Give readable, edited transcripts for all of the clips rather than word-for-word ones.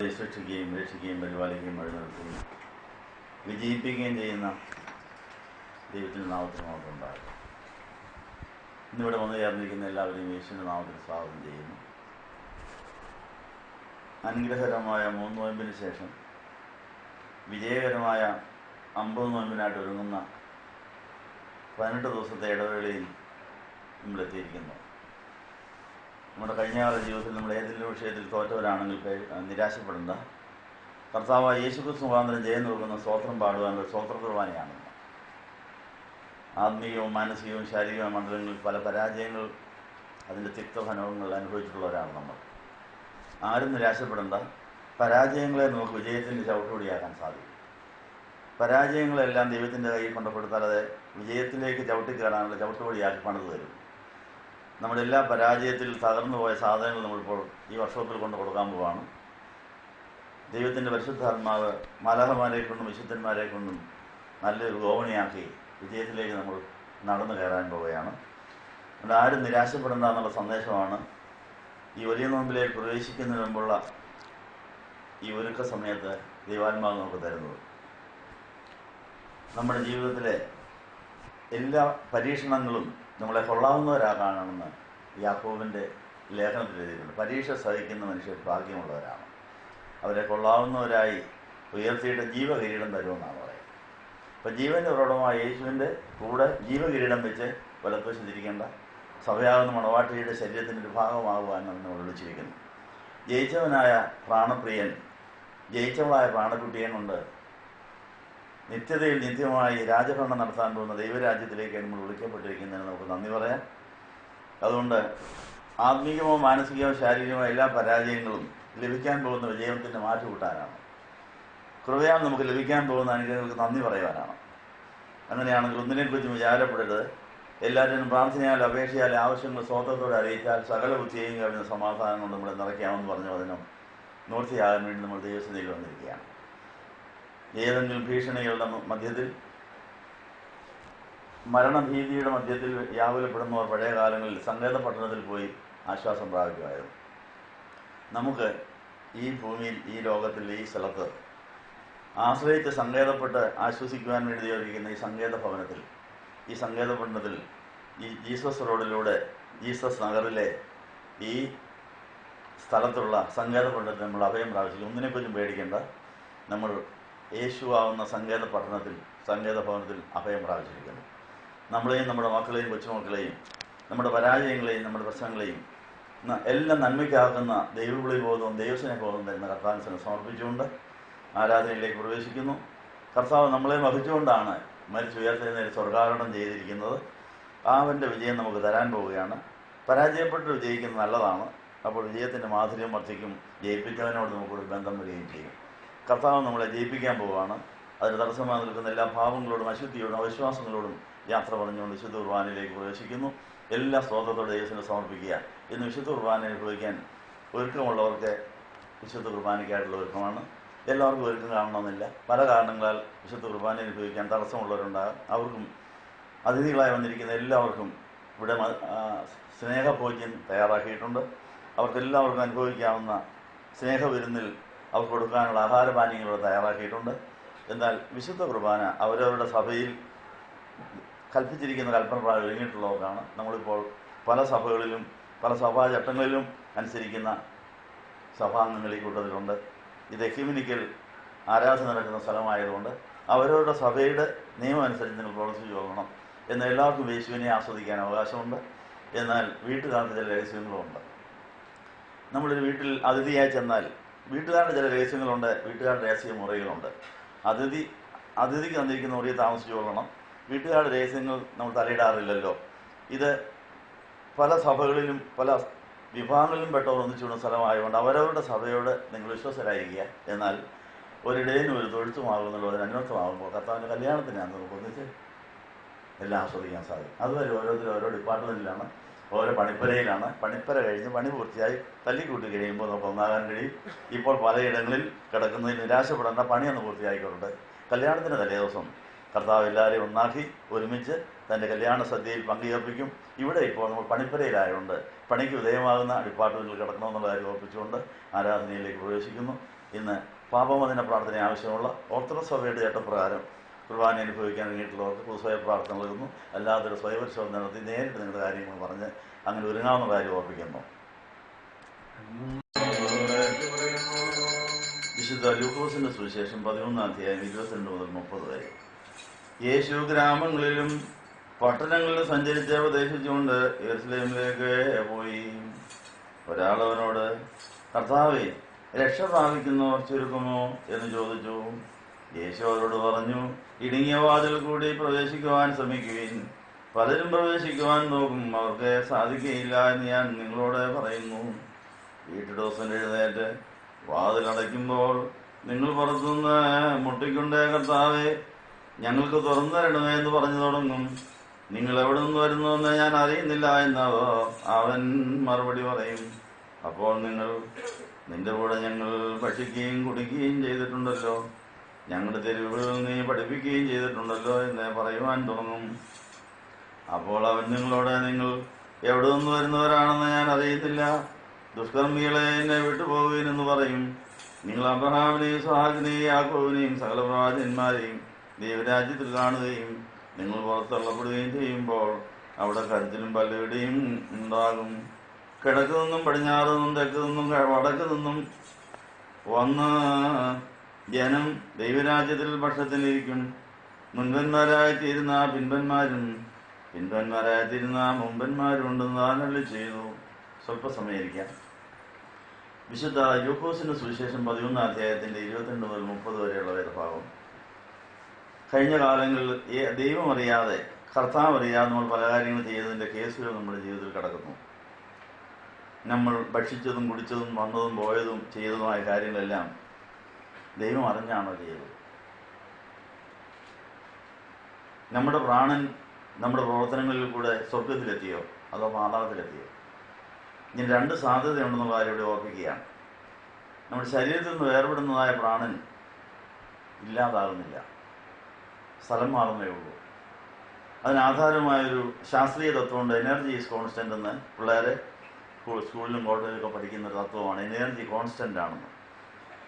സൃഷ്ടിക്കുകയും രക്ഷിക്കുകയും പരിപാലിക്കുകയും വഴിനിർത്തുകയും വിജയിപ്പിക്കുകയും ചെയ്യുന്ന ദൈവത്തിൻ്റെ നാമത്തിൽ മാത്രമുണ്ടാകും. ഇന്നിവിടെ വന്നു ചേർന്നിരിക്കുന്ന എല്ലാവരെയും യേശുവിൻ്റെ നാമത്തിൽ സ്വാഗതം ചെയ്യുന്നു. അനുഗ്രഹകരമായ 3 നോയമ്പിന് ശേഷം വിജയകരമായ 50 നോയമ്പിനായിട്ട് ഒരുങ്ങുന്ന 18 ദിവസത്തെ ഇടവേളയിൽ നമ്മളെത്തിയിരിക്കുന്നു. നമ്മുടെ കഴിഞ്ഞകാല ജീവിതത്തിൽ നമ്മൾ ഏതെങ്കിലും വിഷയത്തിൽ തോറ്റവരാണെങ്കിൽ നിരാശപ്പെടേണ്ട. കർത്താവായ യേശുക്രിസ്തു മുഖാന്തരം ജയം നൽകുന്ന സ്തോത്രം പാടുവാനുള്ള സ്തോത്ര കുർബാനയാണ്. ആത്മീയവും മാനസികവും ശാരീരികവും മണ്ഡലങ്ങളിൽ പല പരാജയങ്ങൾ, അതിൻ്റെ തിക്തഫലങ്ങൾ അനുഭവിച്ചിട്ടുള്ളവരാണ് നമ്മൾ. ആരും നിരാശപ്പെടേണ്ട. പരാജയങ്ങളെ നമുക്ക് വിജയത്തിൻ്റെ ചവിട്ടുപടിയാക്കാൻ സാധിക്കും. പരാജയങ്ങളെല്ലാം ദൈവത്തിൻ്റെ കയ്യിൽ കൊണ്ടപ്പെടുത്താൽ അത് വിജയത്തിലേക്ക് ചവിട്ടിക്കയറാനുള്ള ചവിട്ടുപടിയാക്കി പണിത് തരും. നമ്മുടെ എല്ലാ പരാജയത്തിൽ തകർന്നു പോയ സാധനങ്ങൾ നമ്മളിപ്പോൾ ഈ വർഷത്തിൽ കൊണ്ട് കൊടുക്കാൻ പോവാണ്. ദൈവത്തിൻ്റെ പരിശുദ്ധാത്മാവ് മാലാഖമാരെ കൊണ്ടും വിശുദ്ധന്മാരെ കൊണ്ടും നല്ലൊരു ഗോവണിയാക്കി വിജയത്തിലേക്ക് നമ്മൾ നടന്നു കയറാൻ പോവുകയാണ്. അതുകൊണ്ട് ആരും നിരാശപ്പെടേണ്ട എന്നുള്ള സന്ദേശമാണ് ഈ വലിയ നോമ്പിലേക്ക് പ്രവേശിക്കുന്നതിന് മുമ്പുള്ള ഈ ഒരുക്ക സമയത്ത് ദൈവാത്മാവ് നമുക്ക് തരുന്നത്. നമ്മുടെ ജീവിതത്തിലെ എല്ലാ പരീക്ഷണങ്ങളും നമ്മളെ കൊള്ളാവുന്നവരാകാണെന്ന് യാക്കോബിൻ്റെ ലേഖനത്തിൽ എഴുതിയിട്ടുണ്ട്. പരീക്ഷ സഹിക്കുന്ന മനുഷ്യർ ഭാഗ്യമുള്ളവരാണ്. അവരെ കൊള്ളാവുന്നവരായി ഉയർത്തിയിട്ട് ജീവകിരീടം തരുമെന്നാണ് പറയുന്നത്. അപ്പം ജീവൻ്റെ ഉറവിടമായ യേശുവിൻ്റെ കൂടെ ജീവകിരീടം വെച്ച് വലത്തുവശത്തിരിക്കേണ്ട സഭയാകുന്ന മണവാട്ടിയുടെ ശരീരത്തിൻ്റെ ഒരു ഭാഗമാകുവാനാണ് നമ്മൾ വിളിച്ചിരിക്കുന്നത്. ജയിച്ചവനായ പ്രാണപ്രിയൻ, ജയിച്ചവളായ പ്രാണക്കുട്ടിയെ കൊണ്ട് നിത്യതയിൽ നിത്യമായി രാജഭരണം നടത്താൻ പോകുന്ന ദൈവരാജ്യത്തിലേക്കാണ് നമ്മൾ വിളിക്കപ്പെട്ടിരിക്കുന്നതിന് നമുക്ക് നന്ദി പറയാം. അതുകൊണ്ട് ആത്മീയമോ മാനസികമോ ശാരീരികമോ എല്ലാ പരാജയങ്ങളും ലഭിക്കാൻ പോകുന്ന വിജയത്തിൻ്റെ മാറ്റുകൂട്ടാനാണ്. കൃപയാൽ നമുക്ക് ലഭിക്കാൻ പോകുന്ന അനുഗ്രഹങ്ങൾക്ക് നന്ദി പറയുവാനാണ്. അങ്ങനെയാണെങ്കിൽ ഒന്നിനെക്കുറിച്ചും വിചാരപ്പെടരുത്. എല്ലാവരും പ്രാർത്ഥനയാൽ അപേക്ഷയാൽ ആവശ്യങ്ങൾ സ്വതത്തോടെ അറിയിച്ചാൽ സകല ബുദ്ധിയെയും കഴിഞ്ഞ സമാധാനം കൊണ്ട് നമ്മളെ നിറയ്ക്കാമെന്ന് പറഞ്ഞു അതിനും നിവൃത്തിയാകാൻ വേണ്ടി നമ്മൾ ദൈവസന്നിധിയിൽ വന്നിരിക്കുകയാണ്. ഏതെങ്കിലും ഭീഷണികളുടെ മധ്യത്തിൽ, മരണഭീതിയുടെ മധ്യത്തിൽ വ്യാകുലപ്പെടുന്നവർ പഴയ കാലങ്ങളിൽ സങ്കേത പട്ടണത്തിൽ പോയി ആശ്വാസം പ്രാപിക്കുമായിരുന്നു. നമുക്ക് ഈ ഭൂമിയിൽ, ഈ ലോകത്തിൽ, ഈ സ്ഥലത്ത് ആശ്രയിച്ച് സങ്കേതപ്പെട്ട് ആശ്വസിക്കുവാൻ വേണ്ടി ദൈവരിക്കുന്ന ഈ സങ്കേത ഭവനത്തിൽ, ഈ സങ്കേത പട്ടണത്തിൽ, ഈ ജീസസ് റോഡിലൂടെ ജീസസ് നഗറിലെ ഈ സ്ഥലത്തുള്ള സങ്കേത പട്ടണത്തിൽ നമ്മൾ അഭയം പ്രാപിച്ചു. ഒന്നിനെക്കുറിച്ചും പേടിക്കേണ്ട. നമ്മൾ യേശുവാകുന്ന സങ്കേത പട്ടണത്തിൽ, സങ്കേത ഭവനത്തിൽ അഭയം പ്രാപിച്ചിരിക്കുന്നു. നമ്മളെയും നമ്മുടെ മക്കളെയും കൊച്ചുമക്കളെയും നമ്മുടെ പരാജയങ്ങളെയും നമ്മുടെ പ്രശ്നങ്ങളെയും എല്ലാം നന്മയ്ക്കാക്കുന്ന ദൈവവിളി ബോധവും ദൈവസ്നേഹബോധവും തരുന്ന കർത്താവിനെ സമർപ്പിച്ചുകൊണ്ട് ആരാധനയിലേക്ക് പ്രവേശിക്കുന്നു. കർത്താവ് നമ്മളെ വഹിച്ചുകൊണ്ടാണ് മരിച്ചുയർത്തെഴുന്നേറ്റ് സ്വർഗാരോഹണം ചെയ്തിരിക്കുന്നത്. അവൻ്റെ വിജയം നമുക്ക് തരാൻ പോവുകയാണ്. പരാജയപ്പെട്ട് വിജയിക്കുന്നത് നല്ലതാണ്. അപ്പോൾ വിജയത്തിൻ്റെ മാധുര്യം വർദ്ധിക്കും. ജയിപ്പിച്ചവനോട് നമുക്കൊരു ബന്ധം വരികയും ചെയ്യും. കർത്താവ് നമ്മളെ ജയിപ്പിക്കാൻ പോവുകയാണ്. അതിന് തടസ്സമായി നിൽക്കുന്ന എല്ലാ ഭാവങ്ങളോടും അശുദ്ധിയോടും അവിശ്വാസങ്ങളോടും യാത്ര പറഞ്ഞുകൊണ്ട് വിശുദ്ധ കുർബാനയിലേക്ക് പ്രവേശിക്കുന്നു. എല്ലാ സ്തോത്രത്തോടെ ദൈവത്തിന് സമർപ്പിക്കുക. ഇന്ന് വിശുദ്ധ കുർബാന അനുഭവിക്കാൻ ഒരുക്കമുള്ളവർക്ക് വിശുദ്ധ കുർബാനയ്ക്കായിട്ടുള്ള ഒരുക്കമാണ്. എല്ലാവർക്കും ഒരുക്കം കാണണമെന്നില്ല. പല കാരണങ്ങളാൽ വിശുദ്ധ കുർബാന അനുഭവിക്കാൻ തടസ്സമുള്ളവരുണ്ടാകും. അവർക്കും അതിഥികളായി വന്നിരിക്കുന്ന എല്ലാവർക്കും ഇവിടെ സ്നേഹഭോജ്യം തയ്യാറാക്കിയിട്ടുണ്ട്. അവർക്കെല്ലാവർക്കും അനുഭവിക്കാവുന്ന സ്നേഹവിരുന്നിൽ അവർക്ക് കൊടുക്കാനുള്ള ആഹാരപാനീയങ്ങൾ തയ്യാറാക്കിയിട്ടുണ്ട്. എന്നാൽ വിശുദ്ധ കുർബാന അവരവരുടെ സഭയിൽ കൽപ്പിച്ചിരിക്കുന്ന കൽപ്പന ഒരുങ്ങിയിട്ടുള്ളവർക്കാണ്. നമ്മളിപ്പോൾ പല സഭകളിലും പല സഭാ ചട്ടങ്ങളിലും അനുസരിക്കുന്ന സഭാംഗങ്ങൾ ഈ കൂട്ടത്തിലുണ്ട്. ഇത് എക്യുമെനിക്കൽ ആരാധന നടക്കുന്ന സ്ഥലമായതുകൊണ്ട് അവരവരുടെ സഭയുടെ നിയമം അനുസരിച്ച് നിങ്ങൾ പ്രവർത്തിച്ചു പോകണം. എന്നാൽ എല്ലാവർക്കും യേശുവിനെ ആസ്വദിക്കാൻ അവകാശമുണ്ട്. എന്നാൽ വീട്ടുകാർക്ക് ചില രഹസ്യങ്ങളുമുണ്ട്. നമ്മളൊരു വീട്ടിൽ അതിഥിയായി ചെന്നാൽ വീട്ടുകാരുടെ ചില രഹസ്യങ്ങളുണ്ട്, വീട്ടുകാരുടെ രഹസ്യ മുറികളുണ്ട്. അതിഥിക്ക് തന്നിരിക്കുന്ന മുറിയിൽ താമസിച്ചു കൊള്ളണം. വീട്ടുകാരുടെ രഹസ്യങ്ങൾ നമ്മൾ തലയിടാറില്ലല്ലോ. ഇത് പല സഭകളിലും പല വിഭാഗങ്ങളിലും പെട്ടവർ ഒന്നിച്ചുള്ള സ്ഥലമായതുകൊണ്ട് അവരവരുടെ സഭയോട് നിങ്ങൾ വിശ്വസരായിരിക്കുക. എന്നാൽ ഒരിടേനും ഒരു തൊഴുത്തുമാകുന്നുള്ള ഒരു അന്വർത്ഥമാകുമ്പോൾ കർത്താവിൻ്റെ കല്യാണത്തിനാണ് നമുക്ക് ഒന്നിച്ച് എല്ലാം ആസ്വദിക്കാൻ സാധിക്കും. അതുവരെ ഓരോരുത്തരും ഓരോ ഡിപ്പാർട്ട്മെൻറ്റിലാണ്, ഓരോ പണിപ്പരയിലാണ്. പണിപ്പര കഴിഞ്ഞ് പണി പൂർത്തിയായി തല്ലിക്കൂട്ടി കഴിയുമ്പോൾ നമുക്ക് ഒന്നാകാൻ കഴിയും. ഇപ്പോൾ പലയിടങ്ങളിൽ കിടക്കുന്നതിൽ നിരാശപ്പെടേണ്ട. പണിയൊന്ന് പൂർത്തിയായിക്കോട്ടെ. കല്യാണത്തിൻ്റെ തലേദിവസം കർത്താവ് എല്ലാവരെയും ഒന്നാക്കി ഒരുമിച്ച് തൻ്റെ കല്യാണ സദ്യയിൽ പങ്കുചേർപ്പിക്കും. ഇവിടെ ഇപ്പോൾ നമ്മൾ പണിപ്പരയിലായതുകൊണ്ട് പണിക്ക് വിധേയമാകുന്ന ഡിപ്പാർട്ട്മെൻറ്റിൽ കിടക്കണമെന്നുള്ള കാര്യം ഓർപ്പിച്ചുകൊണ്ട് ആരാധനയിലേക്ക് പ്രവേശിക്കുന്നു. ഇന്ന് പാപമോചന പ്രാർത്ഥന ആവശ്യമുള്ള ഓർത്തഡോക്സ് സഭയുടെ ചട്ടപ്രകാരം കുർബാന അനുഭവിക്കാൻ വേണ്ടിയിട്ടുള്ളവർക്ക് പൊതുസ്വയ പ്രാർത്ഥന നൽകുന്നു. അല്ലാതൊരു സ്വയപരിശോധന നടത്തി നേരിട്ട് നിങ്ങളുടെ കാര്യങ്ങൾ പറഞ്ഞ് അങ്ങനെ ഒരുങ്ങാവുന്ന കാര്യം ഓർപ്പിക്കുന്നു. വിശുദ്ധ ലൂക്കോസിന്റെ സുവിശേഷം 11-ാം അധ്യായം 22 മുതൽ 30 വരെ. യേശു ഗ്രാമങ്ങളിലും പട്ടണങ്ങളിലും സഞ്ചരിച്ച് ഉപദേശിച്ചുകൊണ്ട് യെരുശലേമിലേക്ക് പോയി. ഒരാളവനോട്, കർത്താവേ, രക്ഷ പ്രാപിക്കുന്നവർ ചുരുക്കമോ എന്ന് ചോദിച്ചു. യേശു അവരോട് പറഞ്ഞു, ഇടുങ്ങിയ വാതിൽ കൂടി പ്രവേശിക്കുവാൻ ശ്രമിക്കുവിൻ. പലരും പ്രവേശിക്കുവാൻ നോക്കും, അവർക്ക് സാധിക്കുകയില്ല എന്ന് ഞാൻ നിങ്ങളോട് പറയുന്നു. വീട്ടുടോസൻ എഴുന്നേറ്റ് വാതിലടയ്ക്കുമ്പോൾ നിങ്ങൾ പുറത്തുനിന്ന് മുട്ടിക്കൊണ്ട്, കർത്താവേ, ഞങ്ങൾക്ക് തുറന്നു തരണമേ എന്ന് പറഞ്ഞു തുടങ്ങും. നിങ്ങൾ എവിടെ നിന്ന് വരുന്നുവെന്ന് ഞാൻ അറിയുന്നില്ല എന്നവർ അവൻ മറുപടി പറയും. അപ്പോൾ നിങ്ങൾ, നിന്റെ കൂടെ ഞങ്ങൾ ഭക്ഷിക്കുകയും കുടിക്കുകയും ചെയ്തിട്ടുണ്ടല്ലോ, ഞങ്ങളുടെ തെരുവുകളിൽ നീ പഠിപ്പിക്കുകയും ചെയ്തിട്ടുണ്ടല്ലോ എന്ന് പറയുവാൻ തുടങ്ങും. അപ്പോൾ അവൻ നിങ്ങളോട്, നിങ്ങൾ എവിടെ നിന്ന് വരുന്നവരാണെന്ന് ഞാൻ അറിയുന്നില്ല, ദുഷ്കർമ്മികളെ എന്നെ വിട്ടുപോകുകയെന്ന് പറയും. നിങ്ങൾ അബ്രഹാമിനെയും ഇസ്ഹാക്കിനെയും യാക്കോബിനെയും സകല പ്രവാചകന്മാരെയും ദൈവരാജ്യത്തിൽ കാണുകയും നിങ്ങൾ പുറത്തള്ളപ്പെടുകയും ചെയ്യുമ്പോൾ അവിടെ കരുത്തിലും പല്ലുകടിയും ഉണ്ടാകും. കിഴക്ക് നിന്നും പടിഞ്ഞാറ് നിന്നും തെക്ക് നിന്നും വടക്ക് നിന്നും വന്ന് ജനം ദൈവരാജ്യത്തിൽ പക്ഷത്തിലിരിക്കും. മുൻപന്മാരായി തീരുന്ന പിൻപന്മാരും പിൻപന്മാരായി തീരുന്ന മുമ്പന്മാരും ഉണ്ടെന്ന് അരുളി ചെയ്തു. സ്വല്പസമയം ഇരിക്കാം. വിശുദ്ധ ലൂക്കോസിന്റെ സുവിശേഷം 11-ാം അധ്യായത്തിന്റെ 22 മുതൽ 30 വരെയുള്ള വേദഭാഗം. കഴിഞ്ഞ കാലങ്ങളിൽ ദൈവം അറിയാതെ, കർത്താവ് അറിയാതെ നമ്മൾ പല കാര്യങ്ങൾ ചെയ്തതിന്റെ കേസുകൾ നമ്മുടെ ജീവിതത്തിൽ കിടക്കുന്നു. നമ്മൾ ഭക്ഷിച്ചതും കുടിച്ചതും വന്നതും പോയതും ചെയ്തതുമായ കാര്യങ്ങളെല്ലാം ദൈവം അറിഞ്ഞാണോ ചെയ്തത്? നമ്മുടെ പ്രാണൻ നമ്മുടെ പ്രവർത്തനങ്ങളിൽ കൂടെ സ്വർഗത്തിലെത്തിയോ അതോ പാതാളത്തിലെത്തിയോ? ഇനി രണ്ട് സാധ്യതയുണ്ടെന്നുള്ള കാര്യം ഇവിടെ ഓർപ്പിക്കുകയാണ്. നമ്മുടെ ശരീരത്തിൽ നിന്ന് വേർപെടുന്നതായ പ്രാണൻ ഇല്ലാതാകുന്നില്ല, സ്ഥലം മാറുന്നേ ഉള്ളൂ. അതിനാധാരമായൊരു ശാസ്ത്രീയ തത്വമുണ്ട്, എനർജി ഈസ് കോൺസ്റ്റന്റ് എന്ന്. പിള്ളേരെ സ്കൂളിലും കോളേജിലൊക്കെ പഠിക്കുന്ന ഒരു തത്വമാണ്, എനർജി കോൺസ്റ്റന്റ് ആണെന്ന്.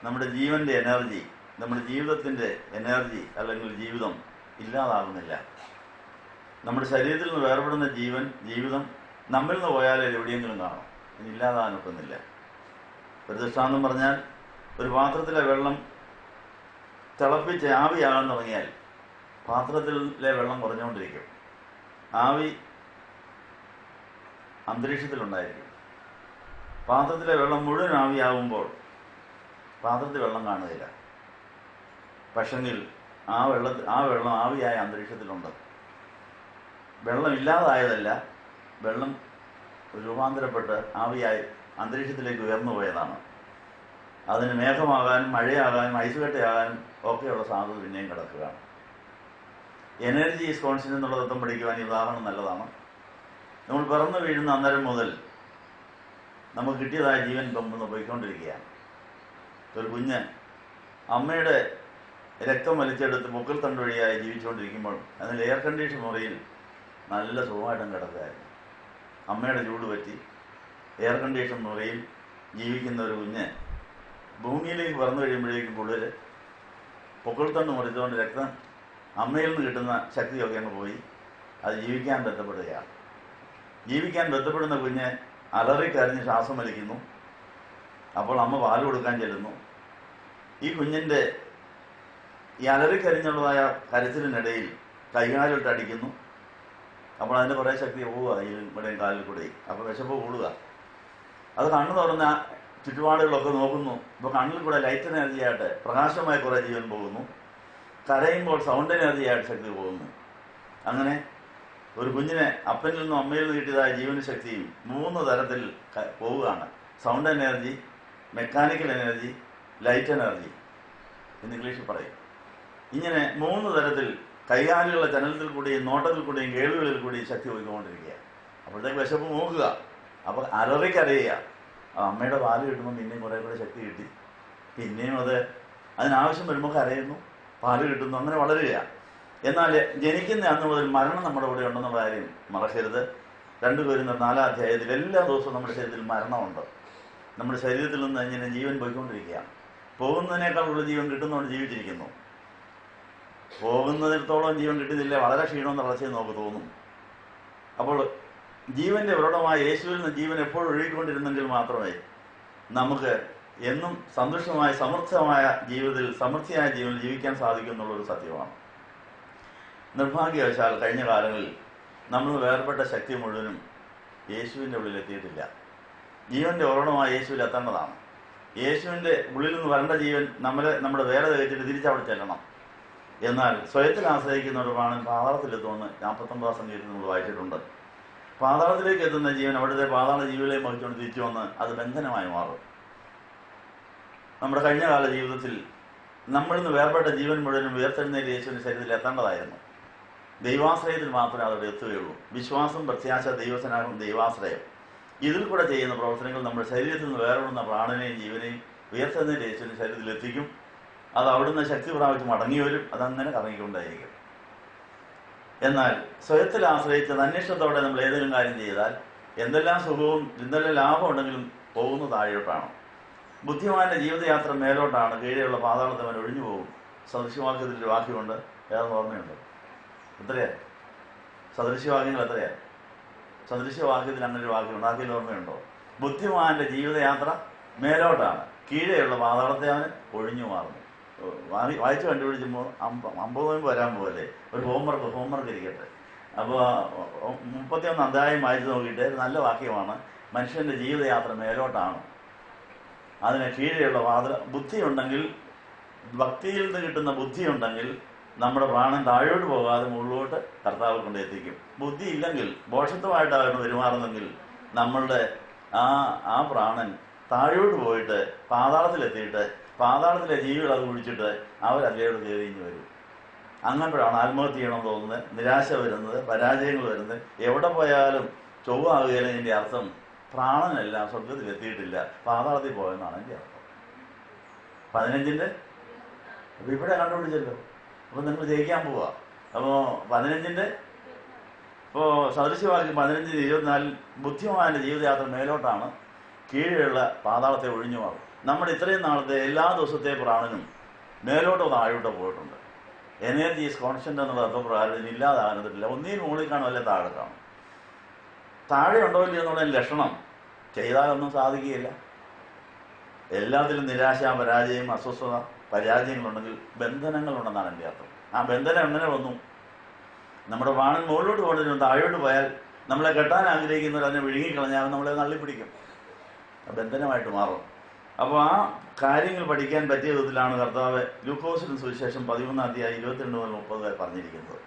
നമ്മുടെ ജീവന്റെ എനർജി, നമ്മുടെ ജീവിതത്തിന്റെ എനർജി അല്ലെങ്കിൽ ജീവിതം ഇല്ലാതാകുന്നില്ല. നമ്മുടെ ശരീരത്തിൽ നിന്ന് വേർപെടുന്ന ജീവിതം നമ്മിൽ നിന്ന് പോയാലേ എവിടെയെങ്കിലും കാണും, ഇനി ഇല്ലാതാകാനൊക്കുന്നില്ല. ഒരു ദൃഷ്ടാന്തം പറഞ്ഞാൽ, ഒരു പാത്രത്തിലെ വെള്ളം തിളപ്പിച്ച് ആവിയാകാൻ തുടങ്ങിയാൽ പാത്രത്തിലെ വെള്ളം കുറഞ്ഞുകൊണ്ടിരിക്കും. ആവി അന്തരീക്ഷത്തിലുണ്ടായിരിക്കും. പാത്രത്തിലെ വെള്ളം മുഴുവൻ ആവിയാകുമ്പോൾ പാത്രത്തിൽ വെള്ളം കാണുകയില്ല. പക്ഷെങ്കിൽ ആ വെള്ളം ആവിയായ അന്തരീക്ഷത്തിലുണ്ട്. വെള്ളം ഇല്ലാതായതല്ല, വെള്ളം രൂപാന്തരപ്പെട്ട് ആവിയായി അന്തരീക്ഷത്തിലേക്ക് ഉയർന്നു പോയതാണ്. അതിന് മേഘമാകാനും മഴയാകാനും ഐസുകട്ടയാകാനും ഒക്കെയുള്ള സാധ്യത പിന്നെയും കിടക്കുകയാണ്. എനർജി ഈസ് കോൺസ്റ്റന്റ് എന്നുള്ള തത്വം പഠിക്കുവാൻ ഈ ഉദാഹരണം നല്ലതാണ്. നമ്മൾ പിറന്നു വീഴുന്ന അന്നേരം മുതൽ നമുക്ക് കിട്ടിയതായ ജീവൻ പമ്പെന്ന് പോയിക്കൊണ്ടിരിക്കുകയാണ്. ഒരു കുഞ്ഞ് അമ്മയുടെ രക്തം വലിച്ചെടുത്ത് മുക്കൽ തണ്ട് വഴിയായി ജീവിച്ചുകൊണ്ടിരിക്കുമ്പോൾ അതിൽ എയർ കണ്ടീഷൻ മുറിയിൽ നല്ല സുഖമായിട്ടും കിടക്കുകയായിരുന്നു. അമ്മയുടെ ചൂട് പറ്റി എയർ കണ്ടീഷൻ മുറിയിൽ ജീവിക്കുന്ന ഒരു കുഞ്ഞ് ഭൂമിയിലേക്ക് പറന്നു കഴിയുമ്പോഴേക്കും കൂടുതൽ പൊക്കിൾത്തണ്ട് മുറിച്ചുകൊണ്ട് രക്തം അമ്മയിൽ നിന്ന് കിട്ടുന്ന ശക്തിയൊക്കെ അങ്ങ് പോയി അത് ജീവിക്കാൻ ബന്ധപ്പെടുകയാണ്. ജീവിക്കാൻ ബന്ധപ്പെടുന്ന കുഞ്ഞ് അലറിക്കരഞ്ഞ് ശ്വാസം വലിക്കുന്നു. അപ്പോൾ അമ്മ പാല് കൊടുക്കാൻ ചെല്ലുന്നു. ഈ കുഞ്ഞിൻ്റെ ഈ അലറിക്കരിഞ്ഞുള്ളതായ കരച്ചിലിനിടയിൽ കൈകാലിട്ട് അടിക്കുന്നു. അപ്പോൾ അതിൻ്റെ കുറേ ശക്തി പോവുക ഇവിടെയും കാലിൽ കൂടെ. അപ്പോൾ വിശപ്പ് കൂടുക. അത് കണ്ണു തുറന്ന ചുറ്റുപാടുകളൊക്കെ നോക്കുന്നു. ഇപ്പോൾ കണ്ണിൽ കൂടെ ലൈറ്റ് എനർജിയായിട്ട് പ്രകാശമായ കുറേ ജീവൻ പോകുന്നു. കരയുമ്പോൾ സൗണ്ട് എനർജിയായിട്ട് ശക്തി പോകുന്നു. അങ്ങനെ ഒരു കുഞ്ഞിനെ അപ്പനിൽ നിന്നും അമ്മയിൽ നിന്ന് കിട്ടിയതായ ജീവന ശക്തിയും 3 തരത്തിൽ പോവുകയാണ്. Sound energy, mechanical energy, light energy എന്ന് ഇംഗ്ലീഷിൽ പറയും. ഇങ്ങനെ 3 തരത്തിൽ കൈകാലുകളുടെ ചലനത്തിൽ കൂടിയും നോട്ടത്തിൽ കൂടിയും കേൾവികളിൽ കൂടിയും ശക്തി പോയിക്കൊണ്ടിരിക്കുക. അപ്പോഴത്തേക്ക് വിശപ്പ് നോക്കുക. അപ്പോൾ അലറിക്കരയുക. അമ്മയുടെ പാല് കിട്ടുമ്പോൾ പിന്നെയും കുറേ കൂടെ ശക്തി കിട്ടി. പിന്നെയും അതിനാവശ്യം വരുമ്പോൾ കരയുന്നു, പാല് കിട്ടുന്നു, അങ്ങനെ വളരുക. എന്നാൽ ജനിക്കുന്ന അന്ന് മുതൽ മരണം നമ്മുടെ കൂടെ ഉണ്ടെന്നുള്ള കാര്യം മറക്കരുത്. 2 കൊരിന്ത്യർ 4-ാം അധ്യായത്തിൽ എല്ലാ ദിവസവും നമ്മുടെ ശരീരത്തിൽ മരണമുണ്ട്. നമ്മുടെ ശരീരത്തിൽ നിന്ന് ഇങ്ങനെ ജീവൻ പോയിക്കൊണ്ടിരിക്കുകയാണ്. പോകുന്നതിനേക്കാൾ കൂടുതൽ ജീവൻ കിട്ടുന്നതുകൊണ്ട് ജീവിച്ചിരിക്കുന്നു. പോകുന്നതിടത്തോളം ജീവൻ കിട്ടുന്നില്ല, വളരെ ക്ഷീണം തളർച്ചയും നമുക്ക് തോന്നും. അപ്പോൾ ജീവന്റെ ഉറവിടമായ യേശുവിൽ നിന്ന് ജീവൻ എപ്പോഴും ഒഴുകിക്കൊണ്ടിരുന്നെങ്കിൽ മാത്രമേ നമുക്ക് എന്നും സന്തുഷ്ടമായ സമൃദ്ധമായ ജീവിതത്തിൽ സമൃദ്ധിയായ ജീവനിൽ ജീവിക്കാൻ സാധിക്കും എന്നുള്ളൊരു സത്യമാണ്. നിർഭാഗ്യവശാൽ കഴിഞ്ഞ കാലങ്ങളിൽ നമ്മൾ വേർപെട്ട ശക്തി മുഴുവനും യേശുവിൻ്റെ ഉള്ളിൽ എത്തിയിട്ടില്ല. ജീവന്റെ ഉറവിടമായ യേശുവിൽ എത്തേണ്ടതാണ്. യേശുവിൻ്റെ ഉള്ളിൽ നിന്ന് വരേണ്ട ജീവൻ നമ്മുടെ വേറെ തേച്ചിട്ട് തിരിച്ചവിടെ ചെല്ലണം. എന്നാൽ സ്വയത്തിൽ ആശ്രയിക്കുന്നവരുമാണ് പാതാളത്തിലെത്തുമെന്ന് 49 സംഗീതത്തിൽ നമ്മൾ വായിച്ചിട്ടുണ്ട്. പാതാളത്തിലേക്ക് എത്തുന്ന ജീവൻ അവിടുത്തെ പാതാള ജീവികളെയും വഹിച്ചുകൊണ്ട് തിരിച്ചു വന്ന് അത് ബന്ധനമായി മാറും. നമ്മുടെ കഴിഞ്ഞ കാല ജീവിതത്തിൽ നമ്മളിൽ നിന്ന് വേർപെട്ട ജീവൻ മുഴുവനും ഉയർത്തെഴുന്നേറ്റ് യേശുവിൻ്റെ ശരീരത്തിൽ എത്തേണ്ടതായിരുന്നു. ദൈവാശ്രയത്തിൽ മാത്രമേ അതോടെ എത്തുകയുള്ളൂ. വിശ്വാസം, പ്രത്യാശ, ദൈവസ്നേഹം, ദൈവാശ്രയം, ഇതിൽ കൂടെ ചെയ്യുന്ന പ്രവർത്തനങ്ങൾ നമ്മുടെ ശരീരത്തിൽ നിന്ന് വേർപെടുന്ന പ്രാണനെയും ജീവനെയും ഉയർത്തെഴുന്നേറ്റ് യേശുവിൻ്റെ ശരീരത്തിൽ എത്തിക്കും. അത് അവിടുന്ന് ശക്തി പ്രാപിച്ച് മടങ്ങി വരും. അതങ്ങനെ കറങ്ങിക്കൊണ്ടായിരിക്കും. എന്നാൽ സ്വയത്തിൽ ആശ്രയിച്ച് അന്വേഷണത്തോടെ നമ്മൾ ഏതെങ്കിലും കാര്യം ചെയ്താൽ എന്തെല്ലാം സുഖവും എന്തെല്ലാം ലാഭം ഉണ്ടെങ്കിലും പോകുന്ന താഴോട്ടാണ്. ബുദ്ധിമാന്റെ ജീവിതയാത്ര മേലോട്ടാണ്, കീഴെയുള്ള പാതാളത്തെ അവൻ ഒഴിഞ്ഞു പോകും. സദൃശ്യവാക്യത്തിൻ്റെ വാക്യമുണ്ട്, ഏതെന്ന് ഓർമ്മയുണ്ട്? എത്രയാ സദൃശ്യവാക്യങ്ങൾ? എത്രയാ സദൃശ്യവാക്യത്തിൽ അങ്ങനെ ഒരു വാക്യമുണ്ട്? ആർക്കെങ്കിലും ഓർമ്മയുണ്ടോ? ബുദ്ധിമാന്റെ ജീവിതയാത്ര മേലോട്ടാണ്, കീഴെയുള്ള പാതാളത്തെ അവന് ഒഴിഞ്ഞു മാറുന്നു. വായിച്ച് കണ്ടുപിടിച്ചുമ്പോൾ 50 വരാൻ പോലെ ഒരു ഹോംവർക്ക് ഇരിക്കട്ടെ. അപ്പോൾ 31 അധ്യായം വായിച്ച് നോക്കിയിട്ട് നല്ല വാക്യമാണ്. മനുഷ്യൻ്റെ ജീവിതയാത്ര മേലോട്ടാണ്, അതിന് കീഴെയുള്ള ബുദ്ധിയുണ്ടെങ്കിൽ, ഭക്തിയിൽ നിന്ന് കിട്ടുന്ന ബുദ്ധിയുണ്ടെങ്കിൽ നമ്മുടെ പ്രാണൻ താഴോട്ട് പോകാതെ മുകളിലോട്ട് കർത്താവ് കൊണ്ട് എത്തിക്കും. ബുദ്ധി ഇല്ലെങ്കിൽ, ബോഷത്വമായിട്ടാണ് പെരുമാറുന്നെങ്കിൽ നമ്മളുടെ ആ പ്രാണൻ താഴോട്ട് പോയിട്ട് പാതാളത്തിലെത്തിയിട്ട് പാതാളത്തിലെ ജീവികൾ അത് കുടിച്ചിട്ട് അവരല്ലേയോട് കയറിഞ്ഞ് വരും. അങ്ങനെയാണ് ആത്മഹത്യ ചെയ്യണമെന്ന് തോന്നുന്നത്, നിരാശ വരുന്നത്, പരാജയങ്ങൾ വരുന്നത്. എവിടെ പോയാലും ചൊവ്വാകുകയിലെ അർത്ഥം പ്രാണനെല്ലാം സ്വർഗത്തിലെത്തിയിട്ടില്ല, പാതാളത്തിൽ പോയെന്നാണ് എൻ്റെ അർത്ഥം. 15 അപ്പോൾ ഇവിടെ കണ്ടുപിടിച്ചല്ലോ. അപ്പോൾ നിങ്ങൾ ജയിക്കാൻ പോവുക. അപ്പോൾ 15 ഇപ്പോൾ സദൃശ്യവാക്യം 15-24 ബുദ്ധിമാന്റെ ജീവിതയാത്ര മേലോട്ടാണ്, കീഴെയുള്ള പാതാളത്തെ ഒഴിഞ്ഞു മാറും. നമ്മുടെ ഇത്രയും നാളത്തെ എല്ലാ ദിവസത്തെ പ്രാണനും മേലോട്ടോ താഴോട്ടോ പോയിട്ടുണ്ട്. എനർജി ഈസ് കോൺസ്റ്റന്റ് എന്നുള്ള അർത്ഥപ്രകാരം ഇല്ലാതാകുന്നില്ല. ഒന്നിൽ മുകളിൽ കാണും, അല്ലെ താഴെ കാണും. താഴെ ഉണ്ടോ ഇല്ല എന്നുള്ള ലക്ഷണം ചെയ്താലൊന്നും സാധിക്കുകയില്ല. എല്ലാത്തിലും നിരാശ, പരാജയം, അസ്വസ്ഥത, പരാജയങ്ങളുണ്ടെങ്കിൽ ബന്ധനങ്ങളുണ്ടെന്നാണ് എൻ്റെ അർത്ഥം. ആ ബന്ധനം എങ്ങനെ വന്നു? നമ്മുടെ പ്രാണൻ മുകളിലോട്ട് കൊണ്ടിരുന്നു താഴോട്ട് പോയാൽ നമ്മളെ കെട്ടാൻ ആഗ്രഹിക്കുന്നവർ അതിനെ വിഴുങ്ങിക്കളഞ്ഞാൽ നമ്മളെ നള്ളിപ്പിടിക്കും, ബന്ധനമായിട്ട് മാറും. അപ്പോൾ ആ കാര്യങ്ങൾ പഠിക്കാൻ പറ്റിയ വിധത്തിലാണ് കർത്താവ് ലൂക്കോസിന് സുവിശേഷം 11 അധ്യായം 22 മുതൽ 30 വരെ പറഞ്ഞിരിക്കുന്നത്.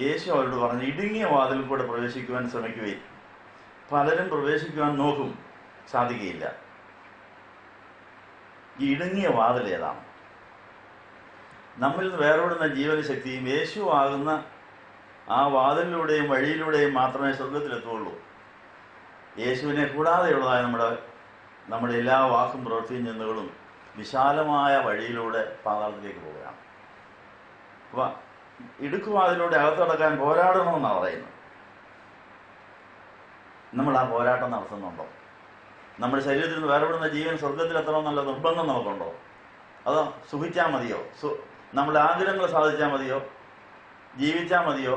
യേശു അവരോട് പറഞ്ഞു, ഇടുങ്ങിയ വാതിൽ കൂടെ പ്രവേശിക്കുവാൻ ശ്രമിക്കുകയും പലരും പ്രവേശിക്കുവാൻ നോക്കും, സാധിക്കുകയില്ല. ഈ ഇടുങ്ങിയ വാതിൽ ഏതാണ്? നമ്മിൽ നിന്ന് വേർപെടുന്ന ജീവന ശക്തിയും യേശു ആകുന്ന ആ വാതിലിലൂടെയും വഴിയിലൂടെയും മാത്രമേ സ്വർഗത്തിലെത്തുകയുള്ളൂ. യേശുവിനെ കൂടാതെയുള്ളതായ നമ്മുടെ എല്ലാ വാക്കും പ്രവൃത്തിയും ചിന്തകളും വിശാലമായ വഴിയിലൂടെ പാതാളത്തിലേക്ക് പോവുകയാണ്. അപ്പോൾ ഇടുക്കുവാതിലൂടെ അകത്തടക്കാൻ പോരാടണമെന്നാണ് പറയുന്നത്. നമ്മൾ ആ പോരാട്ടം നടത്തുന്നുണ്ടോ? നമ്മുടെ ശരീരത്തിൽ നിന്ന് വേർപെടുന്ന ജീവൻ സ്വർഗത്തിലെത്തണമെന്നുള്ള നിർബന്ധം നമുക്കുണ്ടോ? അതോ സുഖിച്ചാൽ മതിയോ? നമ്മുടെ ആഗ്രഹങ്ങൾ സാധിച്ചാൽ മതിയോ? ജീവിച്ചാൽ മതിയോ?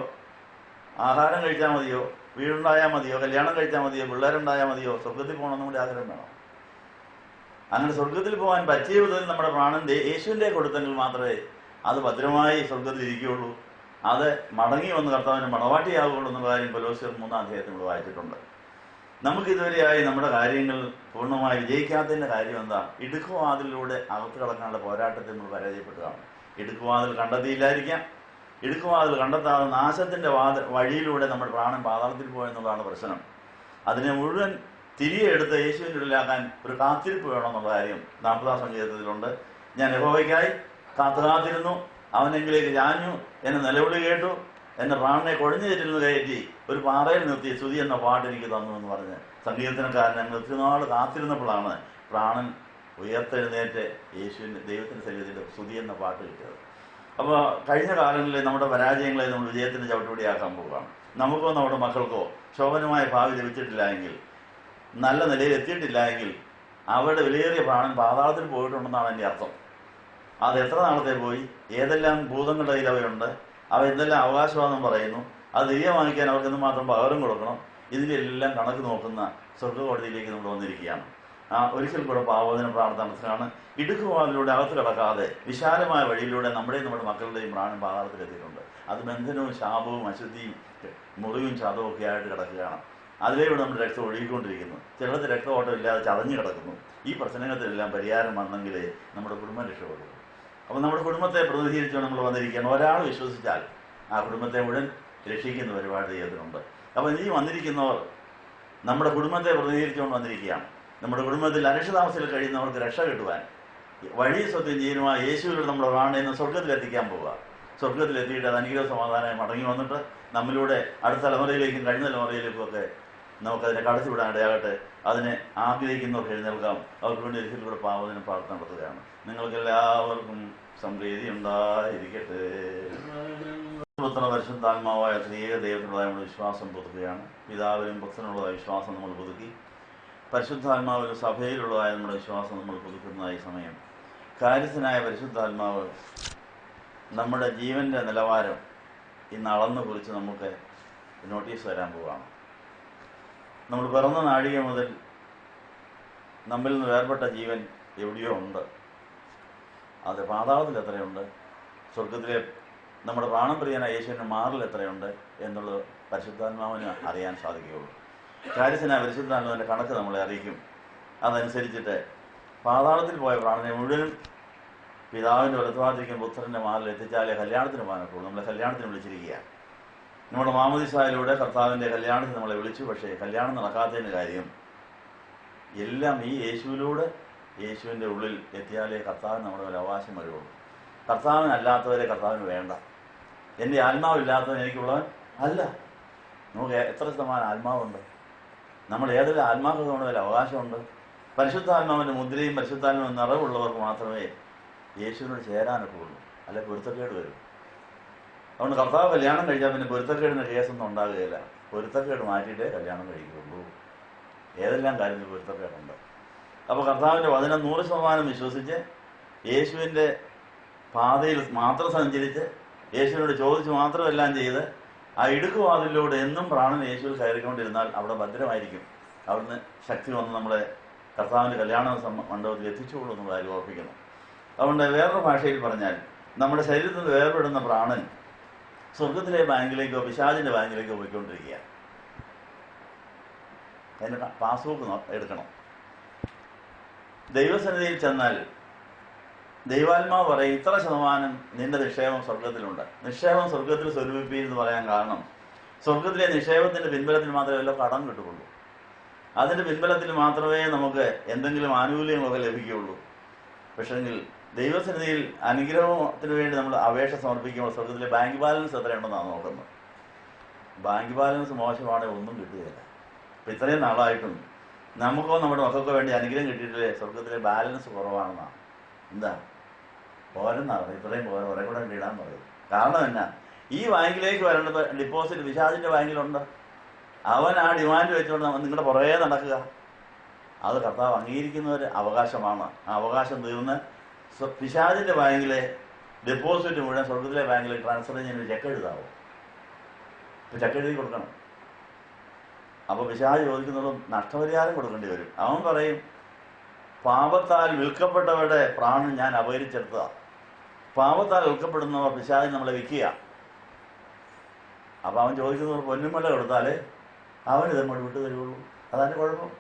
ആഹാരം കഴിച്ചാൽ മതിയോ? വീടുണ്ടായാൽ മതിയോ? കല്യാണം കഴിച്ചാൽ മതിയോ? പിള്ളേരുണ്ടായാൽ മതിയോ? സ്വർഗത്തിൽ പോകണമെന്നും കൂടി ആഗ്രഹം വേണം. അങ്ങനെ സ്വർഗത്തിൽ പോകാൻ പറ്റിയ വിധത്തിൽ നമ്മുടെ പ്രാണൻ യേശുവിൻ്റെ കൊടുത്തെങ്കിൽ മാത്രമേ അത് ഭദ്രമായി സ്വർഗത്തിൽ ഇരിക്കുകയുള്ളൂ. അത് മടങ്ങി വന്ന് കർത്താവിന് മണവാട്ടിയാവുകയുള്ളൂ എന്ന കാര്യം കൊലോസ്യർ 3 അധ്യായത്തിൽ നമ്മൾ വായിച്ചിട്ടുണ്ട്. നമുക്കിതുവരെയായി നമ്മുടെ കാര്യങ്ങൾ പൂർണ്ണമായി വിജയിക്കാത്തതിൻ്റെ കാര്യം എന്താ? ഇടുക്കുവാതിലൂടെ അകത്ത് കടക്കാനുള്ള പോരാട്ടത്തിൽ നമ്മൾ പരാജയപ്പെട്ടതാണ്. ഇടുക്കുവാതിൽ കണ്ടെത്തിയില്ലായിരിക്കാം. ഇടുക്കുവാതിൽ കണ്ടെത്താതെ നാശത്തിൻ്റെ വഴിയിലൂടെ നമ്മുടെ പ്രാണൻ പാതാളത്തിൽ പോയെന്നുള്ളതാണ് പ്രശ്നം. അതിനെ മുഴുവൻ തിരികെ എടുത്ത് യേശുവിൻ്റെ ഉള്ളിലാക്കാൻ ഒരു കാത്തിരിപ്പ് വേണമെന്നുള്ള കാര്യം 40 സംഗീതത്തിലുണ്ട്. ഞാൻ യഹോവയ്ക്കായി കാത്തിരുന്നു, അവനെങ്കിലേക്ക് ചാഞ്ഞു, എന്നെ നിലവിളി കേട്ടു, എന്നെ പ്രാണനെ കൊഴിഞ്ഞു തെറ്റിൽ കയറ്റി ഒരു പാറയിൽ നിർത്തി സ്തുതി എന്ന പാട്ട് എനിക്ക് തന്നു എന്ന് പറഞ്ഞ് സംഗീതത്തിനക്കാരൻ ഞങ്ങൾ ഒത്തിരി നാൾ കാത്തിരുന്നപ്പോഴാണ് പ്രാണൻ ഉയർത്തെഴുന്നേറ്റ് യേശുവിൻ്റെ ദൈവത്തിൻ്റെ ശരീരത്തിൻ്റെ സ്തുതി എന്ന പാട്ട് കിട്ടിയത്. അപ്പോൾ കഴിഞ്ഞ കാലങ്ങളിൽ നമ്മുടെ പരാജയങ്ങളെ നമ്മൾ വിജയത്തിൻ്റെ ചവിട്ടുപടിയാക്കാൻ പോവുകയാണ്. നമുക്കോ നമ്മുടെ മക്കൾക്കോ ശോഭനമായ ഭാവി ലഭിച്ചിട്ടില്ല എങ്കിൽ, നല്ല നിലയിൽ എത്തിയിട്ടില്ല എങ്കിൽ അവരുടെ വിലയേറിയ പ്രാണൻ പാതാളത്തിൽ പോയിട്ടുണ്ടെന്നാണ് എൻ്റെ അർത്ഥം. അത് എത്ര നാളത്തെ പോയി, ഏതെല്ലാം ഭൂതങ്ങളുടെ കയ്യിൽ അവയുണ്ട്, അവ എന്തെല്ലാം അവകാശവാദം പറയുന്നു, അത് തിരികെ വാങ്ങിക്കാൻ അവർക്ക് എന്തുമാത്രം പകരം കൊടുക്കണം, ഇതിൻ്റെ എല്ലാം കണക്ക് നോക്കുന്ന സ്വർഗ്ഗകോടതിയിലേക്ക് നമ്മൾ വന്നിരിക്കുകയാണ്. ഒരിക്കൽ കൂടെ പാവോദന പ്രാർത്ഥനത്തിനാണ് ഇടുക്കുവാതിലൂടെ അകത്ത് കിടക്കാതെ വിശാലമായ വഴിയിലൂടെ നമ്മുടെയും നമ്മുടെ മക്കളുടെയും പ്രാണൻ പാതാളത്തിലെത്തിയിട്ടുണ്ട്. അത് ബന്ധനവും ശാപവും അശുദ്ധിയും മുറിവും ചതവും ഒക്കെ ആയിട്ട് കിടക്കുകയാണ്. അതിലൂടെ നമ്മുടെ രക്തം ഒഴുകിക്കൊണ്ടിരിക്കുന്നു. ചിലത് രക്തഓട്ടം ഇല്ലാതെ ചതഞ്ഞു കിടക്കുന്നു. ഈ പ്രശ്നങ്ങൾക്കെല്ലാം പരിഹാരം വന്നെങ്കിലേ നമ്മുടെ കുടുംബം രക്ഷപ്പെടുള്ളൂ. അപ്പോൾ നമ്മുടെ കുടുംബത്തെ പ്രതിനിധീകരിച്ചുകൊണ്ട് നമ്മൾ വന്നിരിക്കുകയാണ്. ഒരാൾ വിശ്വസിച്ചാൽ ആ കുടുംബത്തെ മുഴുവൻ രക്ഷിക്കുന്ന പരിപാടി ദൈവത്തിനുണ്ട്. അപ്പോൾ ഈ വന്നിരിക്കുന്നവർ നമ്മുടെ കുടുംബത്തെ പ്രതിനിധീകരിച്ചുകൊണ്ട് വന്നിരിക്കുകയാണ്. നമ്മുടെ കുടുംബത്തിൽ അനിഷ്ടതാമസത്തിൽ കഴിയുന്നവർക്ക് രക്ഷ കിട്ടുവാൻ വഴി സ്വത്വം ചെയ്യുവാൻ യേശുവിലൂടെ നമ്മുടെ പ്രാണനെ സ്വർഗത്തിലെത്തിക്കാൻ പോവുക. സ്വർഗത്തിലെത്തിയിട്ട് അത് അനുഗ്രഹ സമാധാനമായി മടങ്ങി വന്നിട്ട് നമ്മിലൂടെ അടുത്ത തലമുറയിലേക്കും കഴിഞ്ഞ തലമുറയിലേക്കും ഒക്കെ നമുക്കതിനെ കടത്തിവിടാൻ ഇടയാകട്ടെ. അതിനെ ആഗ്രഹിക്കുന്നവർക്ക് എഴുന്നേൽക്കാം. അവർക്ക് വേണ്ടി ഒരിക്കലൂടെ പാവത്തിനും പ്രാർത്ഥന നടത്തുകയാണ്. നിങ്ങൾക്കെല്ലാവർക്കും സംപ്രീതി ഉണ്ടായിരിക്കട്ടെ. പുത്ര പരിശുദ്ധാത്മാവായ ത്രിയേക ദൈവത്തിനുള്ളതായ നമ്മുടെ വിശ്വാസം പുതുക്കുകയാണ്. പിതാവിനും പുത്രനുള്ളതായ വിശ്വാസം നമ്മൾ പുതുക്കി. പരിശുദ്ധാത്മാവിനും സഭയിലുള്ളതായ നമ്മുടെ വിശ്വാസം നമ്മൾ പുതുക്കുന്നതായി സമയം കാര്യസ്ഥനായ പരിശുദ്ധാത്മാവ് നമ്മുടെ ജീവൻ്റെ നിലവാരം ഇന്ന് അളന്നു കുറിച്ച് നമുക്ക് നോട്ടീസ് തരാൻ പോവുകയാണ്. നമ്മൾ പിറന്ന നാഴിക മുതൽ നമ്മിൽ നിന്ന് വേർപെട്ട ജീവൻ എവിടെയോ ഉണ്ട്. അത് പാതാളത്തിൽ എത്രയുണ്ട്, സ്വർഗത്തിലെ നമ്മുടെ പ്രാണപ്രിയനായ യേശുവിൻ്റെ മാറിൽ എത്രയുണ്ട് എന്നുള്ളത് പരിശുദ്ധാത്മാവിന് അറിയാൻ സാധിക്കുകയുള്ളൂ. കാര്യസ്ഥനായ പരിശുദ്ധാത്മാവിൻ്റെ കണക്ക് നമ്മളെ അറിയിക്കും. അതനുസരിച്ചിട്ട് പാതാളത്തിൽ പോയ പ്രാണനെ മുഴുവനും പിതാവിൻ്റെ വലത്തുഭാഗത്തിരിക്കുന്ന പുത്രൻ്റെ മാറിൽ എത്തിച്ചാലേ കല്യാണത്തിന് പോകാനൊക്കെയുള്ളൂ. നമ്മളെ കല്യാണത്തിന് വിളിച്ചിരിക്കുക. നമ്മുടെ മാമോദീസായിലൂടെ കർത്താവിൻ്റെ കല്യാണത്തിന് നമ്മളെ വിളിച്ചു. പക്ഷേ കല്യാണം നടക്കാത്തതിൻ്റെ കാര്യം എല്ലാം ഈ യേശുവിലൂടെ യേശുവിൻ്റെ ഉള്ളിൽ എത്തിയാലേ കർത്താവിന് നമ്മുടെ ഒരു അവകാശം വരുള്ളൂ. കർത്താവിനല്ലാത്തവരെ കർത്താവിന് വേണ്ട. എൻ്റെ ആത്മാവില്ലാത്തവൻ എനിക്കുള്ളവൻ അല്ല. നമുക്ക് എത്ര ശതമാനം ആത്മാവുണ്ട്? നമ്മൾ ഏതെല്ലാം ആത്മാക്കൾക്ക് നമ്മുടെ അവകാശമുണ്ട്? പരിശുദ്ധാത്മാവിൻ്റെ മുദ്രയും പരിശുദ്ധാത്മാവിൻ്റെ നിറവുള്ളവർക്ക് മാത്രമേ യേശുവിനോട് ചേരാനൊക്കെ ഉള്ളൂ. അല്ലെ പൊരുത്തക്കേട് വരും. അതുകൊണ്ട് കർത്താവ് കല്യാണം കഴിച്ചാൽ പിന്നെ പൊരുത്തക്കേടിന് കേസൊന്നും ഉണ്ടാകുകയില്ല. പൊരുത്തക്കേട് മാറ്റിയിട്ടേ കല്യാണം കഴിക്കുകയുള്ളൂ. ഏതെല്ലാം കാര്യത്തിൽ പൊരുത്തക്കേടുണ്ട്. അപ്പോൾ കർത്താവിൻ്റെ വചനം 100% വിശ്വസിച്ച് യേശുവിൻ്റെ പാതയിൽ മാത്രം സഞ്ചരിച്ച് യേശുവിനോട് ചോദിച്ച് മാത്രമെല്ലാം ചെയ്ത് ആ ഇടുക്കുവാതിലൂടെ എന്നും പ്രാണൻ യേശുവിൽ കയറിക്കൊണ്ടിരുന്നാൽ അവിടെ ഭദ്രമായിരിക്കും. അവിടുന്ന് ശക്തി വന്ന് നമ്മളെ കർത്താവിൻ്റെ കല്യാണ മണ്ഡപത്തിൽ എത്തിച്ചുകൊള്ളൂ എന്നുള്ള കാര്യം ഓർപ്പിക്കുന്നു. അതുകൊണ്ട് വേറൊരു ഭാഷയിൽ പറഞ്ഞാൽ നമ്മുടെ ശരീരത്തിൽ നിന്ന് വേർപെടുന്ന പ്രാണൻ സ്വർഗത്തിലെ ബാങ്കിലേക്കോ പിശാചിൻ്റെ ബാങ്കിലേക്കോ പോയിക്കൊണ്ടിരിക്കുക. അതിൻ്റെ പാസ്ബുക്ക് എടുക്കണം. ദൈവസന്നിധിയിൽ ചെന്നാൽ ദൈവാത്മാവ് പറയും, ഇത്ര ശതമാനം നിന്റെ നിക്ഷേപം സ്വർഗത്തിലുണ്ട്. നിക്ഷേപം സ്വർഗത്തിൽ സ്വരൂപിപ്പീൻ എന്ന് പറയാൻ കാരണം സ്വർഗത്തിലെ നിക്ഷേപത്തിൻ്റെ പിൻബലത്തിൽ മാത്രമേ വല്ല കടം കിട്ടുകയുള്ളൂ. അതിൻ്റെ പിൻബലത്തിൽ മാത്രമേ നമുക്ക് എന്തെങ്കിലും ആനുകൂല്യങ്ങളൊക്കെ ലഭിക്കുകയുള്ളൂ. പക്ഷെങ്കിൽ ദൈവസന്നിധിയിൽ അനുഗ്രഹത്തിന് വേണ്ടി നമ്മൾ അപേക്ഷ സമർപ്പിക്കുമ്പോൾ സ്വർഗത്തിലെ ബാങ്ക് ബാലൻസ് എത്രയുണ്ടെന്നാണ് നോക്കുന്നത്. ബാങ്ക് ബാലൻസ് മോശമാണെങ്കിൽ ഒന്നും കിട്ടുകയില്ല. അപ്പം ഇത്രയും നാളായിട്ടും നമുക്കോ നമ്മുടെ മക്കൾക്കോ വേണ്ടി അനുഗ്രഹം കിട്ടിയിട്ടില്ലേ സ്വർഗത്തിലെ ബാലൻസ് കുറവാണെന്നാണ്. എന്താ പോരെന്നാണ് ഇത്രയും പോരെ കുറെ കൂടെ ഇടാൻ പറയും. കാരണം എന്നാ, ഈ ബാങ്കിലേക്ക് വരേണ്ട ഡിപ്പോസിറ്റ് പിശാചിൻ്റെ ബാങ്കിലുണ്ട്. അവൻ ആ ഡിമാൻഡ് വെച്ചുകൊണ്ട് നിങ്ങളുടെ പുറകെ നടക്കുക. അത് കർത്താവ് അംഗീകരിക്കുന്ന ഒരു അവകാശമാണ്. ആ അവകാശം തീർന്ന് പിശാചിൻ്റെ ബാങ്കിലെ ഡെപ്പോസിറ്റ് മുഴുവൻ സ്വർഗത്തിലെ ബാങ്കിലേക്ക് ട്രാൻസ്ഫർ ചെയ്യുന്ന ഒരു ചെക്ക് എഴുതാവോ? ഇപ്പോൾ ചെക്ക് എഴുതി കൊടുക്കണം. അപ്പോൾ പിശാച് ചോദിക്കുന്നതും നഷ്ടപരിഹാരം കൊടുക്കേണ്ടി വരും. അവൻ പറയും, പാപത്താൽ വിൽക്കപ്പെട്ടവരുടെ പ്രാണൻ ഞാൻ അപഹരിച്ചെടുത്തതാ. പാപത്താൽ വിൽക്കപ്പെടുന്നവർ പിശാചിന് നമ്മളെ വിൽക്കുക. അപ്പോൾ അവൻ ചോദിക്കുന്നവർ പൊന്നുമല കൊടുത്താലേ അവൻ ഇതങ്ങോട്ട് വിട്ടു തരുള്ളൂ. അതാണ് കുഴപ്പം.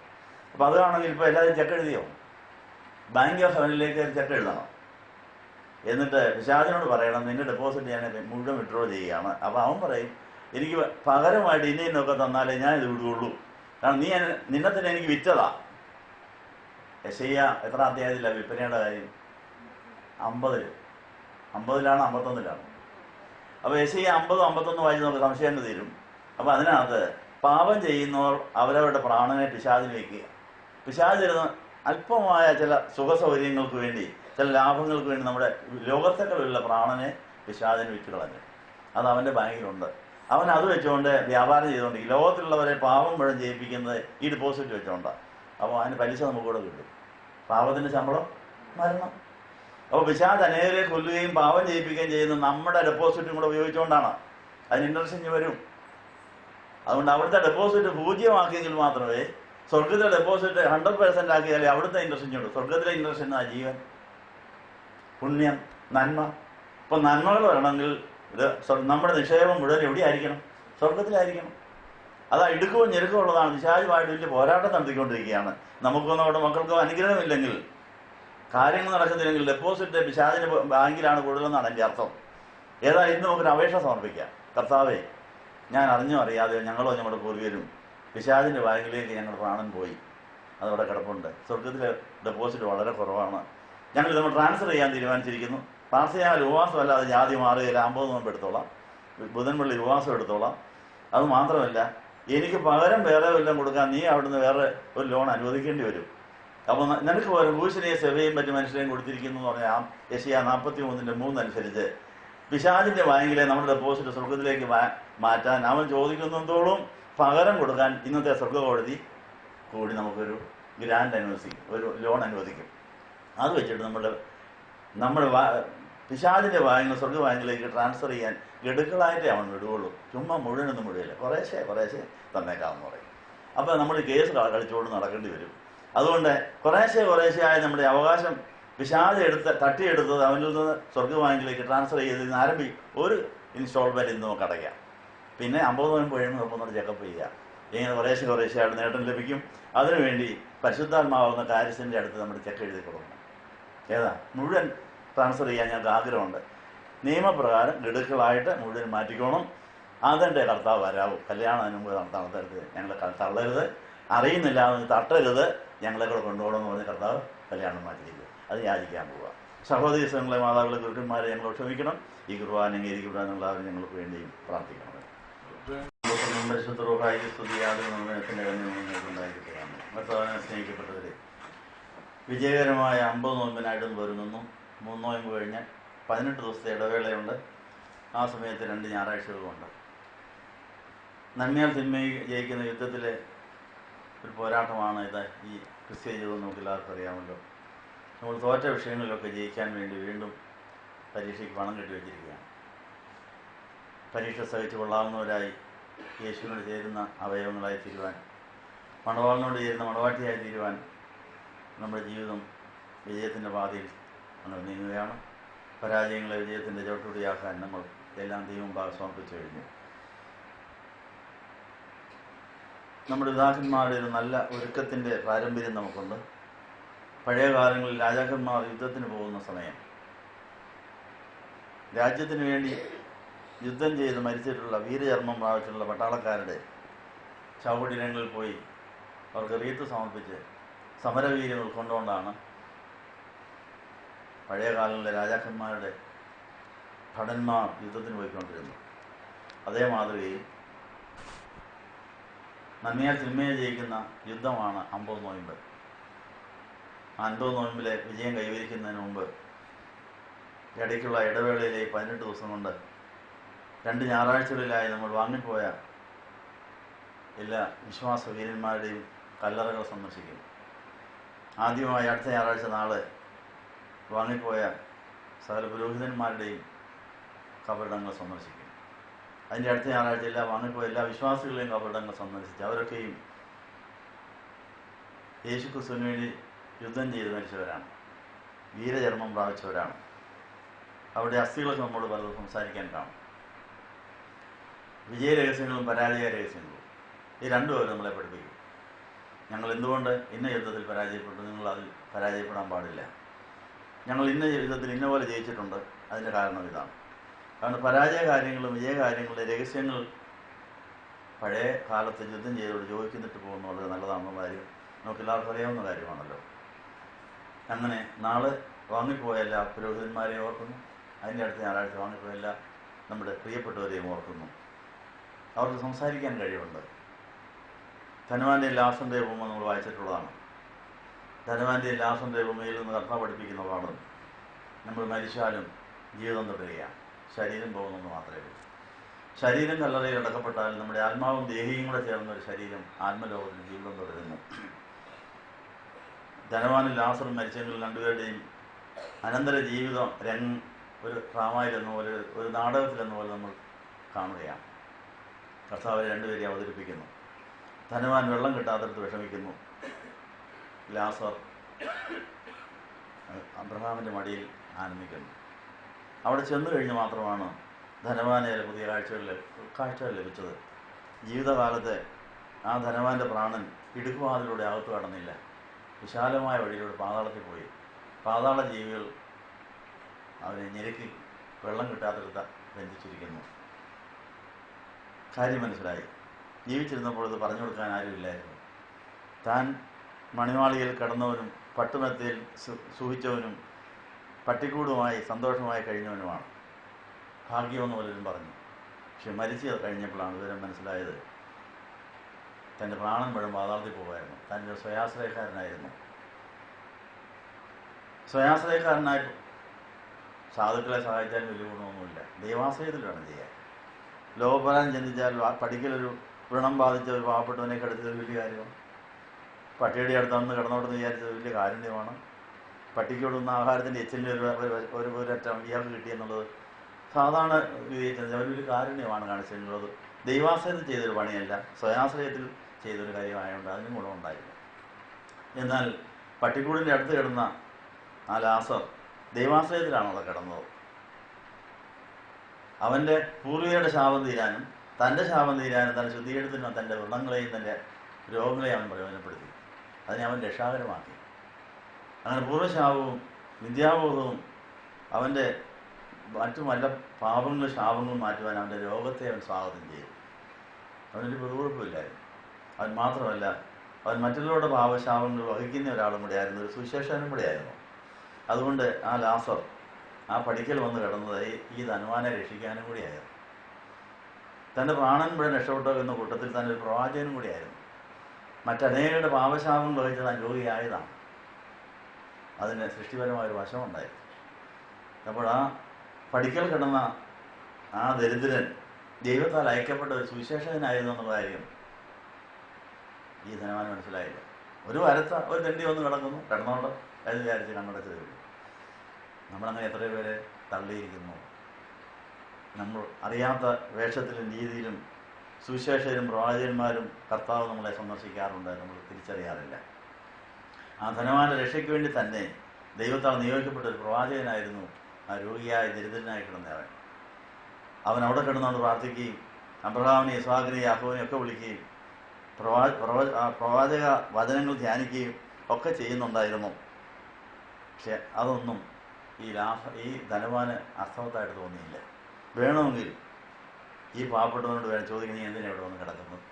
അപ്പോൾ അതാണെങ്കിൽ ഇപ്പോൾ എല്ലാവരും ചെക്ക് എഴുതിയോ? ബാങ്ക് ഓഫ് ഹെവനിലേക്ക് ചെക്ക് എഴുതണം. എന്നിട്ട് പിശാചിനോട് പറയണം, നിന്റെ ഡെപ്പോസിറ്റ് ഞാൻ മുഴുവൻ വിഡ്രോ ചെയ്യുകയാണ്. അപ്പോൾ അവൻ പറയും, എനിക്ക് പകരമായിട്ട് ഇന്നൊക്കെ തന്നാലേ ഞാൻ ഇത് വിടുകയുള്ളൂ. കാരണം നിന്നെ തന്നെ എനിക്ക് വിറ്റതാ. യെശയ്യാ എത്ര അധ്യായത്തിലാണ് വിൽപ്പനയുടെ കാര്യം? 50-ലാണ് 51-ലാണ്. അപ്പോൾ യെശയ്യാ 50-51 വായിച്ച് നമുക്ക് സംശയം തീരും. അപ്പോൾ അതിനകത്ത് പാപം ചെയ്യുന്നവർ അവരവരുടെ പ്രാണനെ പിശാചിന് വയ്ക്കുക. പിശാചിരുന്ന് അല്പമായ ചില സുഖസൗകര്യങ്ങൾക്ക് വേണ്ടി, ചില ലാഭങ്ങൾക്ക് വേണ്ടി നമ്മുടെ ലോകത്തൊക്കെയുള്ള പ്രാണനെ പിശാചിന് വിറ്റ് കളഞ്ഞു. അത് അവൻ്റെ ബാങ്കിലുണ്ട്. അവൻ അത് വെച്ചുകൊണ്ട് വ്യാപാരം ചെയ്തുകൊണ്ട് ലോകത്തിലുള്ളവരെ പാപം മുഴുവൻ ചെയ്യിപ്പിക്കുന്നത് ഈ ഡിപ്പോസിറ്റ് വെച്ചുകൊണ്ടാണ്. അപ്പോൾ അതിന് പലിശ നമുക്ക് കൂടെ കിട്ടും. പാപത്തിൻ്റെ ശമ്പളം മരണം. അപ്പോൾ പിശാച് അനേകരെ കൊല്ലുകയും പാപം ചെയ്യിപ്പിക്കുകയും ചെയ്യുന്ന നമ്മുടെ ഡെപ്പോസിറ്റും കൂടെ ഉപയോഗിച്ചുകൊണ്ടാണ്. അതിന് ഇൻട്രസ്റ്റ് വരും. അതുകൊണ്ട് അവിടുത്തെ ഡെപ്പോസിറ്റ് 0 ആക്കിയെങ്കിൽ മാത്രമേ, സ്വർഗത്തിലെ ഡെപ്പോസിറ്റ് 100% ആക്കിയാലേ അവിടുത്തെ ഇൻട്രസ്റ്റ് ഉണ്ട്. സ്വർഗത്തിലെ ഇൻട്രസ്റ്റ് എന്നാ ജീവൻ, പുണ്യം, നന്മ. ഇപ്പം നന്മകൾ വരണമെങ്കിൽ ഇത് നമ്മുടെ നിക്ഷേപം മുഴുവൻ എവിടെയായിരിക്കണം? സ്വർഗത്തിലായിരിക്കണം. അതാ ഇടുക്കവും ഞെരുക്കവും ഉള്ളതാണ്. പിശാചുമായിട്ട് വലിയ പോരാട്ടം നടത്തിക്കൊണ്ടിരിക്കുകയാണ്. നമുക്കൊന്നും അവിടെ മക്കൾക്കോ അനുഗ്രഹമില്ലെങ്കിൽ, കാര്യങ്ങൾ നടക്കുന്നില്ലെങ്കിൽ ഡെപ്പോസിറ്റ് പിശാചിന്റെ ബാങ്കിലാണ് കൂടുതലെന്നാണ് എൻ്റെ അർത്ഥം. ഏതായാലും ഇന്ന് നമുക്കൊരു അപേക്ഷ സമർപ്പിക്കാം. കർത്താവേ, ഞാൻ അറിഞ്ഞോ അറിയാതെയോ ഞങ്ങളോ ഞങ്ങളുടെ പൂർവ്വരും പിശാചിന്റെ ബാങ്കിലേക്ക് ഞങ്ങളുടെ പ്രാണൻ പോയി, അതവിടെ കിടപ്പുണ്ട്. സ്വർഗത്തിലെ ഡെപ്പോസിറ്റ് വളരെ കുറവാണ്. ഞങ്ങൾ നമ്മൾ ട്രാൻസ്ഫർ ചെയ്യാൻ തീരുമാനിച്ചിരിക്കുന്നു. പ്രാർത്ഥനയാൽ ഉപവാസം അല്ലാതെ ജാതി മാറുകയില്ല. 50 നോമ്പ് എടുത്തോളാം, ബുധൻപള്ളി ഉപവാസം എടുത്തോളാം. അത് മാത്രമല്ല, എനിക്ക് പകരം വേറെ വല്ലതും കൊടുക്കാൻ നീ അവിടുന്ന് വേറെ ഒരു ലോൺ അനുവദിക്കേണ്ടി വരും. അപ്പോൾ നിനക്ക് പകരം ഭൂഷണിയെ സെവയും മറ്റു മനുഷ്യരെയും കൊടുത്തിരിക്കുന്നു എന്ന് പറഞ്ഞാൽ യെശയ്യാ 43:3 അനുസരിച്ച് പിശാചിന്റെ ബാങ്കിലെ നമ്മുടെ ഡെപ്പോസിറ്റ് സ്വർഗത്തിലേക്ക് മാറ്റാൻ അവൻ ചോദിക്കുന്നതോളം പകരം കൊടുക്കാൻ ഇന്നത്തെ സ്വർഗ കോടതി കൂടി നമുക്കൊരു ഗ്രാൻഡ് അനുവദിക്കും, ഒരു ലോൺ അനുവദിക്കും. അത് വെച്ചിട്ട് നമ്മുടെ പിശാചിന്റെ ബാങ്കിൽ സ്വർഗ ബാങ്കിലേക്ക് ട്രാൻസ്ഫർ ചെയ്യാൻ ഗഡുക്കളായിട്ടേ അവൻ വിടുകയുള്ളൂ. ചുമ്മാ മുഴുവനൊന്നും വിടുകയില്ല, കുറേശ്ശെ തന്നേക്കാമെന്ന് പറയും. അപ്പോൾ നമ്മൾ കേസ് കളിച്ചുകൊണ്ട് നടക്കേണ്ടി വരും. അതുകൊണ്ട് കുറേശ്ശെ ആയി നമ്മുടെ അവകാശം പിശാച് തട്ടിയെടുത്തത് അവനിൽ നിന്ന് സ്വർഗ ബാങ്കിലേക്ക് ട്രാൻസ്ഫർ ചെയ്ത് ആരംഭിക്കും. ഒരു ഇൻസ്റ്റാൾമെൻറ്റ് ഇന്ന് നമുക്ക് അടയ്ക്കാം. പിന്നെ 50 നോമ്പ് കഴിയുമ്പോൾ നമുക്കൊന്നും ചെക്കപ്പ് ചെയ്യുക. ഇങ്ങനെ കുറേശ്ശെ ആയിട്ട് നേട്ടം ലഭിക്കും. അതിനുവേണ്ടി പരിശുദ്ധാത്മാവുന്ന കാര്യസ്ഥൻ്റെ അടുത്ത് നമ്മൾ ചെക്ക് എഴുതി കൊടുക്കണം. ഏതാ മുഴുവൻ ട്രാൻസ്ഫർ ചെയ്യാൻ ഞങ്ങൾക്ക് ആഗ്രഹമുണ്ട്. നിയമപ്രകാരം ഗഡുക്കളായിട്ട് മുഴുവൻ മാറ്റിക്കോണം. അതെൻ്റെ കർത്താവ് വരാവും. കല്യാണം അതിന് മുമ്പ് നടത്തരുത്, ഞങ്ങളെ തള്ളരുത്, അറിയുന്നില്ല തട്ടരുത്, ഞങ്ങളെ കൂടെ കൊണ്ടുപോകണമെന്ന് പറഞ്ഞ് കർത്താവ് കല്യാണം മാറ്റിയിരിക്കുക. അത് യാചിക്കാൻ പോവുക. സഹോദരി സംഘങ്ങളെ, മാതാക്കളെ, ഗുരുക്കന്മാരെ ഞങ്ങൾ ക്ഷമിക്കണം. ഈ കുർബാന അംഗീകരിക്കപ്പെടാനുള്ളവരും ഞങ്ങൾക്ക് വേണ്ടിയും പ്രാർത്ഥിക്കണം. സ്നേഹിക്കപ്പെട്ടവരെ, വിജയകരമായ 50 നോമ്പിനായിട്ടും വരുന്നു. 3 നോയമ്പ് കഴിഞ്ഞ് 18 ദിവസത്തെ ഇടവേളയുണ്ട്. ആ സമയത്ത് 2 ഞായറാഴ്ചകളുമുണ്ട്. നന്മയാൽ തിന്മയെ ജയിക്കുന്ന യുദ്ധത്തിലെ ഒരു പോരാട്ടമാണ് ഇത്. ഈ ക്രിസ്ത്യ ജീവിതം നമുക്ക് എല്ലാവർക്കും അറിയാമല്ലോ. നമ്മൾ തോറ്റ വിഷയങ്ങളിലൊക്കെ ജയിക്കാൻ വേണ്ടി വീണ്ടും പരീക്ഷയ്ക്ക് പണം കെട്ടിവെച്ചിരിക്കുകയാണ്. പരീക്ഷ സഹിച്ചു കൊള്ളാവുന്നവരായി യേശുവിനോട് ചേരുന്ന അവയവങ്ങളായി തീരുവാൻ, മണവാളിനോട് ചേരുന്ന മണവാട്ടിയായി തീരുവാൻ നമ്മുടെ ജീവിതം വിജയത്തിൻ്റെ പാതയിൽ നമ്മൾ നീങ്ങുകയാണ്. പരാജയങ്ങളെ വിജയത്തിൻ്റെ ചവിട്ടുപടിയാക്കാൻ നമ്മൾ എല്ലാം ദൈവം സമർപ്പിച്ചു കഴിഞ്ഞു. നമ്മുടെ പിതാക്കന്മാരുടെ ഒരു നല്ല ഒരുക്കത്തിൻ്റെ പാരമ്പര്യം നമുക്കുണ്ട്. പഴയ കാലങ്ങളിൽ രാജാക്കന്മാർ യുദ്ധത്തിന് പോകുന്ന സമയം രാജ്യത്തിന് വേണ്ടി യുദ്ധം ചെയ്ത് മരിച്ചിട്ടുള്ള വീരചർമ്മം പ്രാപിച്ചിട്ടുള്ള പട്ടാളക്കാരുടെ ശവകുടീരങ്ങളിൽ പോയി അവർക്ക് റീത്ത് സമർപ്പിച്ച് സമരവീര്യം ഉൾക്കൊണ്ടുകൊണ്ടാണ് പഴയ കാലങ്ങളിലെ രാജാക്കന്മാരുടെ ഭടന്മാർ യുദ്ധത്തിന് പോയിക്കൊണ്ടിരുന്നത്. അതേ മാതൃകയിൽ നന്മയാൽ തിന്മയെ ജയിക്കുന്ന യുദ്ധമാണ് 50 നോയമ്പ്. 50 നോയമ്പിലെ വിജയം കൈവരിക്കുന്നതിന് മുമ്പ് ഇടയ്ക്കുള്ള ഇടവേളയിലെ 18 ദിവസം കൊണ്ട് 2 ഞായറാഴ്ചകളിലായി നമ്മൾ വാങ്ങിപ്പോയ എല്ലാ വിശ്വാസ വീരന്മാരുടെയും കല്ലറകൾ സന്ദർശിക്കും. ആദ്യമായി അടുത്ത ഞായറാഴ്ച നാളെ വാങ്ങിപ്പോയ സകല പുരോഹിതന്മാരുടെയും കബറിടങ്ങൾ സന്ദർശിക്കും. അതിൻ്റെ അടുത്ത ഞായറാഴ്ച വാങ്ങിപ്പോയ എല്ലാ വിശ്വാസികളെയും കബറിടങ്ങൾ സന്ദർശിച്ച് അവരൊക്കെയും യേശുക്രിസ്തുവിന് വേണ്ടി യുദ്ധം ചെയ്ത് മരിച്ചവരാണ്, വീരചർമ്മം പ്രാപിച്ചവരാണ്. അവരുടെ അസ്ഥികളൊക്കെ നമ്മോട് പലതും സംസാരിക്കാൻ കാണും. വിജയരഹസ്യങ്ങളും പരാജയ രഹസ്യങ്ങളും ഈ രണ്ടും അവർ നമ്മളെ പഠിപ്പിക്കും. ഞങ്ങൾ എന്തുകൊണ്ട് ഇന്ന യുദ്ധത്തിൽ പരാജയപ്പെട്ടു, നിങ്ങൾ അതിൽ പരാജയപ്പെടാൻ പാടില്ല. ഞങ്ങൾ ഇന്ന യുദ്ധത്തിൽ ഇന്ന പോലെ ജയിച്ചിട്ടുണ്ട്, അതിൻ്റെ കാരണം ഇതാണ്. കാരണം പരാജയ കാര്യങ്ങളും വിജയകാര്യങ്ങളുടെ രഹസ്യങ്ങൾ പഴയ കാലത്ത് യുദ്ധം ചെയ്തോട് ചോദിക്കുന്നിട്ട് പോകുന്നത് നല്ലതാണെന്നുള്ള കാര്യം നമുക്ക് എല്ലാവർക്കും അറിയാവുന്ന കാര്യമാണല്ലോ. അങ്ങനെ നാളെ വാങ്ങിപ്പോയ എല്ലാ പുരോഹിതന്മാരെയും ഓർക്കുന്നു. അതിൻ്റെ അടുത്ത ഞായറാഴ്ച വാങ്ങിപ്പോയ എല്ലാ നമ്മുടെ പ്രിയപ്പെട്ടവരെയും ഓർക്കുന്നു. അവർക്ക് സംസാരിക്കാൻ കഴിവുണ്ട്. ധനവാന്റെ ലാസന്റെ ഉപമ നമ്മൾ വായിച്ചിട്ടുള്ളതാണ്. ധനവാന്റെ ലാസന്റെ ഉപമയിൽ നിന്ന് കർത്താവ് പഠിപ്പിക്കുന്ന പാഠം, നമ്മൾ മരിച്ചാലും ജീവിതം തുടരുകയാണ്, ശരീരം പോകുന്നെന്ന് മാത്രമേ ഉള്ളൂ. ശരീരം കല്ലറയിൽ അടക്കപ്പെട്ടാൽ നമ്മുടെ ആത്മാവും ദേഹിയും കൂടെ ചേർന്ന ഒരു ശരീരം ആത്മലോകത്തിൽ ജീവിതം തുടരുന്നു. ധനവാനും ലാസറും മരിച്ചെങ്കിൽ രണ്ടുപേരുടെയും അനന്തര ജീവിതം ഒരു ഡ്രാമയിലെന്ന പോലെ, ഒരു നാടകത്തിലെന്ന പോലെ നമ്മൾ കാണുകയാണ്. കർത്താവ് രണ്ടുപേരെയും അവതരിപ്പിക്കുന്നു. ധനവാൻ വെള്ളം കിട്ടാത്തടുത്ത് വിഷമിക്കുന്നു. ലാസർ അബ്രഹാമിൻ്റെ മടിയിൽ ആനന്ദിക്കുന്നു. അവിടെ ചെന്നു കഴിഞ്ഞ് മാത്രമാണ് ധനവാനെ പുതിയ കാഴ്ചകൾ ലഭിച്ചത്. ജീവിതകാലത്ത് ആ ധനവാന്റെ പ്രാണൻ ഇടുക്കുവാതിലൂടെ അകത്ത് കടന്നില്ല. വിശാലമായ വഴിയിലൂടെ പാതാളത്തിൽ പോയി. പാതാള ജീവികൾ അവനെ ഞെരുക്കി വെള്ളം കിട്ടാത്തടുത്ത് ബന്ധിച്ചിരിക്കുന്നു. കാര്യം മനസ്സിലായി. ജീവിച്ചിരുന്നപ്പോൾ ഇത് പറഞ്ഞു കൊടുക്കാൻ ആരുമില്ലായിരുന്നു. താൻ മണിമാളികയിൽ കിടന്നവനും പട്ടുമെത്തയിൽ സുഖിച്ചവനും പട്ടിക്കൂടുമായി സന്തോഷമായി കഴിഞ്ഞവനുമാണ്. ഭാഗ്യമെന്ന് പലരും പറഞ്ഞു. പക്ഷെ മരിച്ചു കഴിഞ്ഞപ്പോഴാണ് വിവരം മനസ്സിലായത് തൻ്റെ പ്രാണൻ മുഴുവൻ പാതാളത്തിൽ പോകുമായിരുന്നു. തൻ്റെ സ്വയാശ്രയക്കാരനായിരുന്നു. സ്വയാശ്രയക്കാരനായി സാധുക്കളെ സഹായിച്ചാലും വലിയ ഗുണമൊന്നുമില്ല. ദൈവാശ്രയത്തിൽ വേണം ചെയ്യാൻ. ലോകപ്രകാരം ചിന്തിച്ചാൽ പഠിക്കലൊരു വ്രണം ബാധിച്ച ഒരു പാവപ്പെട്ടവനെ കെടുത്തത് വലിയ കാര്യമാണ്. പട്ടിയുടെ അടുത്തന്ന് കിടന്നോട്ടെന്ന് വിചാരിച്ചത് വലിയ കാരുണ്യമാണ്. പട്ടിക്ക് കൊടുക്കുന്ന ആഹാരത്തിൻ്റെ എച്ചിൻ്റെ ഒരു അറ്റം ഇയാൾക്ക് കിട്ടിയെന്നുള്ളത് സാധാരണ വിജയിച്ചത് അവർ വലിയ കാരുണ്യമാണ് കാണിച്ചിട്ടുള്ളത്. ദൈവാശ്രയത്തിൽ ചെയ്തൊരു പണിയല്ല, സ്വയാശ്രയത്തിൽ ചെയ്തൊരു കാര്യമായതുകൊണ്ട് അതിനും ഗുണമുണ്ടായിരുന്നു. എന്നാൽ പട്ടിക്കൂടിൻ്റെ അടുത്ത് കിടന്ന ആ ലാസർ ദൈവാശ്രയത്തിലാണ് അവിടെ കിടന്നത്. അവൻ്റെ പൂർവികരുടെ ശാപം തീരാനും തൻ്റെ ശാപം തീരാനും തൻ്റെ ശുദ്ധീകരണത്തിനും തൻ്റെ വ്രണങ്ങളെയും തൻ്റെ രോഗങ്ങളെയും അവൻ പ്രയോജനപ്പെടുത്തി. അതിനെ അവൻ രക്ഷാകരമാക്കി. അങ്ങനെ പൂർവ്വശാപവും വിദ്യാബോധവും അവൻ്റെ മറ്റു വല്ല പാപങ്ങളും ശാപങ്ങളും മാറ്റുവാൻ അവൻ്റെ രോഗത്തെ അവൻ സ്വാഗതം ചെയ്തു. അവനൊരു പൊതുകുഴപ്പമില്ലായിരുന്നു. അവൻ മാത്രമല്ല, അവൻ മറ്റുള്ളവരുടെ പാപശാപങ്ങൾ വഹിക്കുന്ന ഒരാളും കൂടെയായിരുന്നു, ഒരു സുവിശേഷനും കൂടെയായിരുന്നു. അതുകൊണ്ട് ആ ലാസർ ആ പടിക്കൽ വന്ന് കിടന്നത് ഈ ധനവാനെ രക്ഷിക്കാനും കൂടിയായിരുന്നു. തൻ്റെ പ്രാണൻ മുഴുവൻ രക്ഷപ്പെട്ടോ എന്ന കൂട്ടത്തിൽ തന്നെ ഒരു പ്രവാചകനും കൂടിയായിരുന്നു. മറ്റനേകരുടെ പാപശാപം വഹിച്ച് താൻ രോഗിയായതാണ്. അതിന് സൃഷ്ടിപരമായൊരു വശമുണ്ടായിരുന്നു. അപ്പോൾ ആ പടിക്കൽ കിടന്ന ആ ദരിദ്രൻ ദൈവത്താൽ അയക്കപ്പെട്ട ഒരു സുവിശേഷകനായിരുന്നു എന്നുള്ള കാര്യം ഈ ധനവാൻ മനസ്സിലായില്ല. ഒരു തെണ്ടി വന്ന് കിടന്നോണ്ട് അത് വിചാരിച്ച് കണ്ണടച്ചതേ ഉള്ളൂ. നമ്മളങ്ങനെ എത്രയോ പേരെ തള്ളിയിരിക്കുന്നു. നമ്മൾ അറിയാത്ത വേഷത്തിലും രീതിയിലും സുവിശേഷകരും പ്രവാചകന്മാരും കർത്താവ് നമ്മളെ സന്ദർശിക്കാറുണ്ട്, നമ്മൾ തിരിച്ചറിയാറില്ല. ആ ധനവാന്റെ രക്ഷയ്ക്ക് വേണ്ടി തന്നെ ദൈവത്താൽ നിയോഗിക്കപ്പെട്ട ഒരു പ്രവാചകനായിരുന്നു ആ രോഗിയായി ദരിദ്രനായി കിടന്നവൻ. അവൻ അവിടെ കിടന്നുകൊണ്ട് പ്രാർത്ഥിക്കുകയും അബ്രഹാമിനെയും ഇസ്ഹാക്കിനെയും യാക്കോബിനെയും ഒക്കെ വിളിക്കുകയും പ്രവാചക വചനങ്ങൾ ധ്യാനിക്കുകയും ഒക്കെ ചെയ്യുന്നുണ്ടായിരുന്നു. പക്ഷെ അതൊന്നും ഈ ധനവാന് അർത്ഥവത്തായിട്ട് തോന്നിയില്ല. വേണമെങ്കിൽ ഈ പാവപ്പെട്ടവനോട് വേണം ചോദിക്കുക, നീ എന്തിനാണ് ഇവിടെ വന്ന് കിടക്കുന്നത്?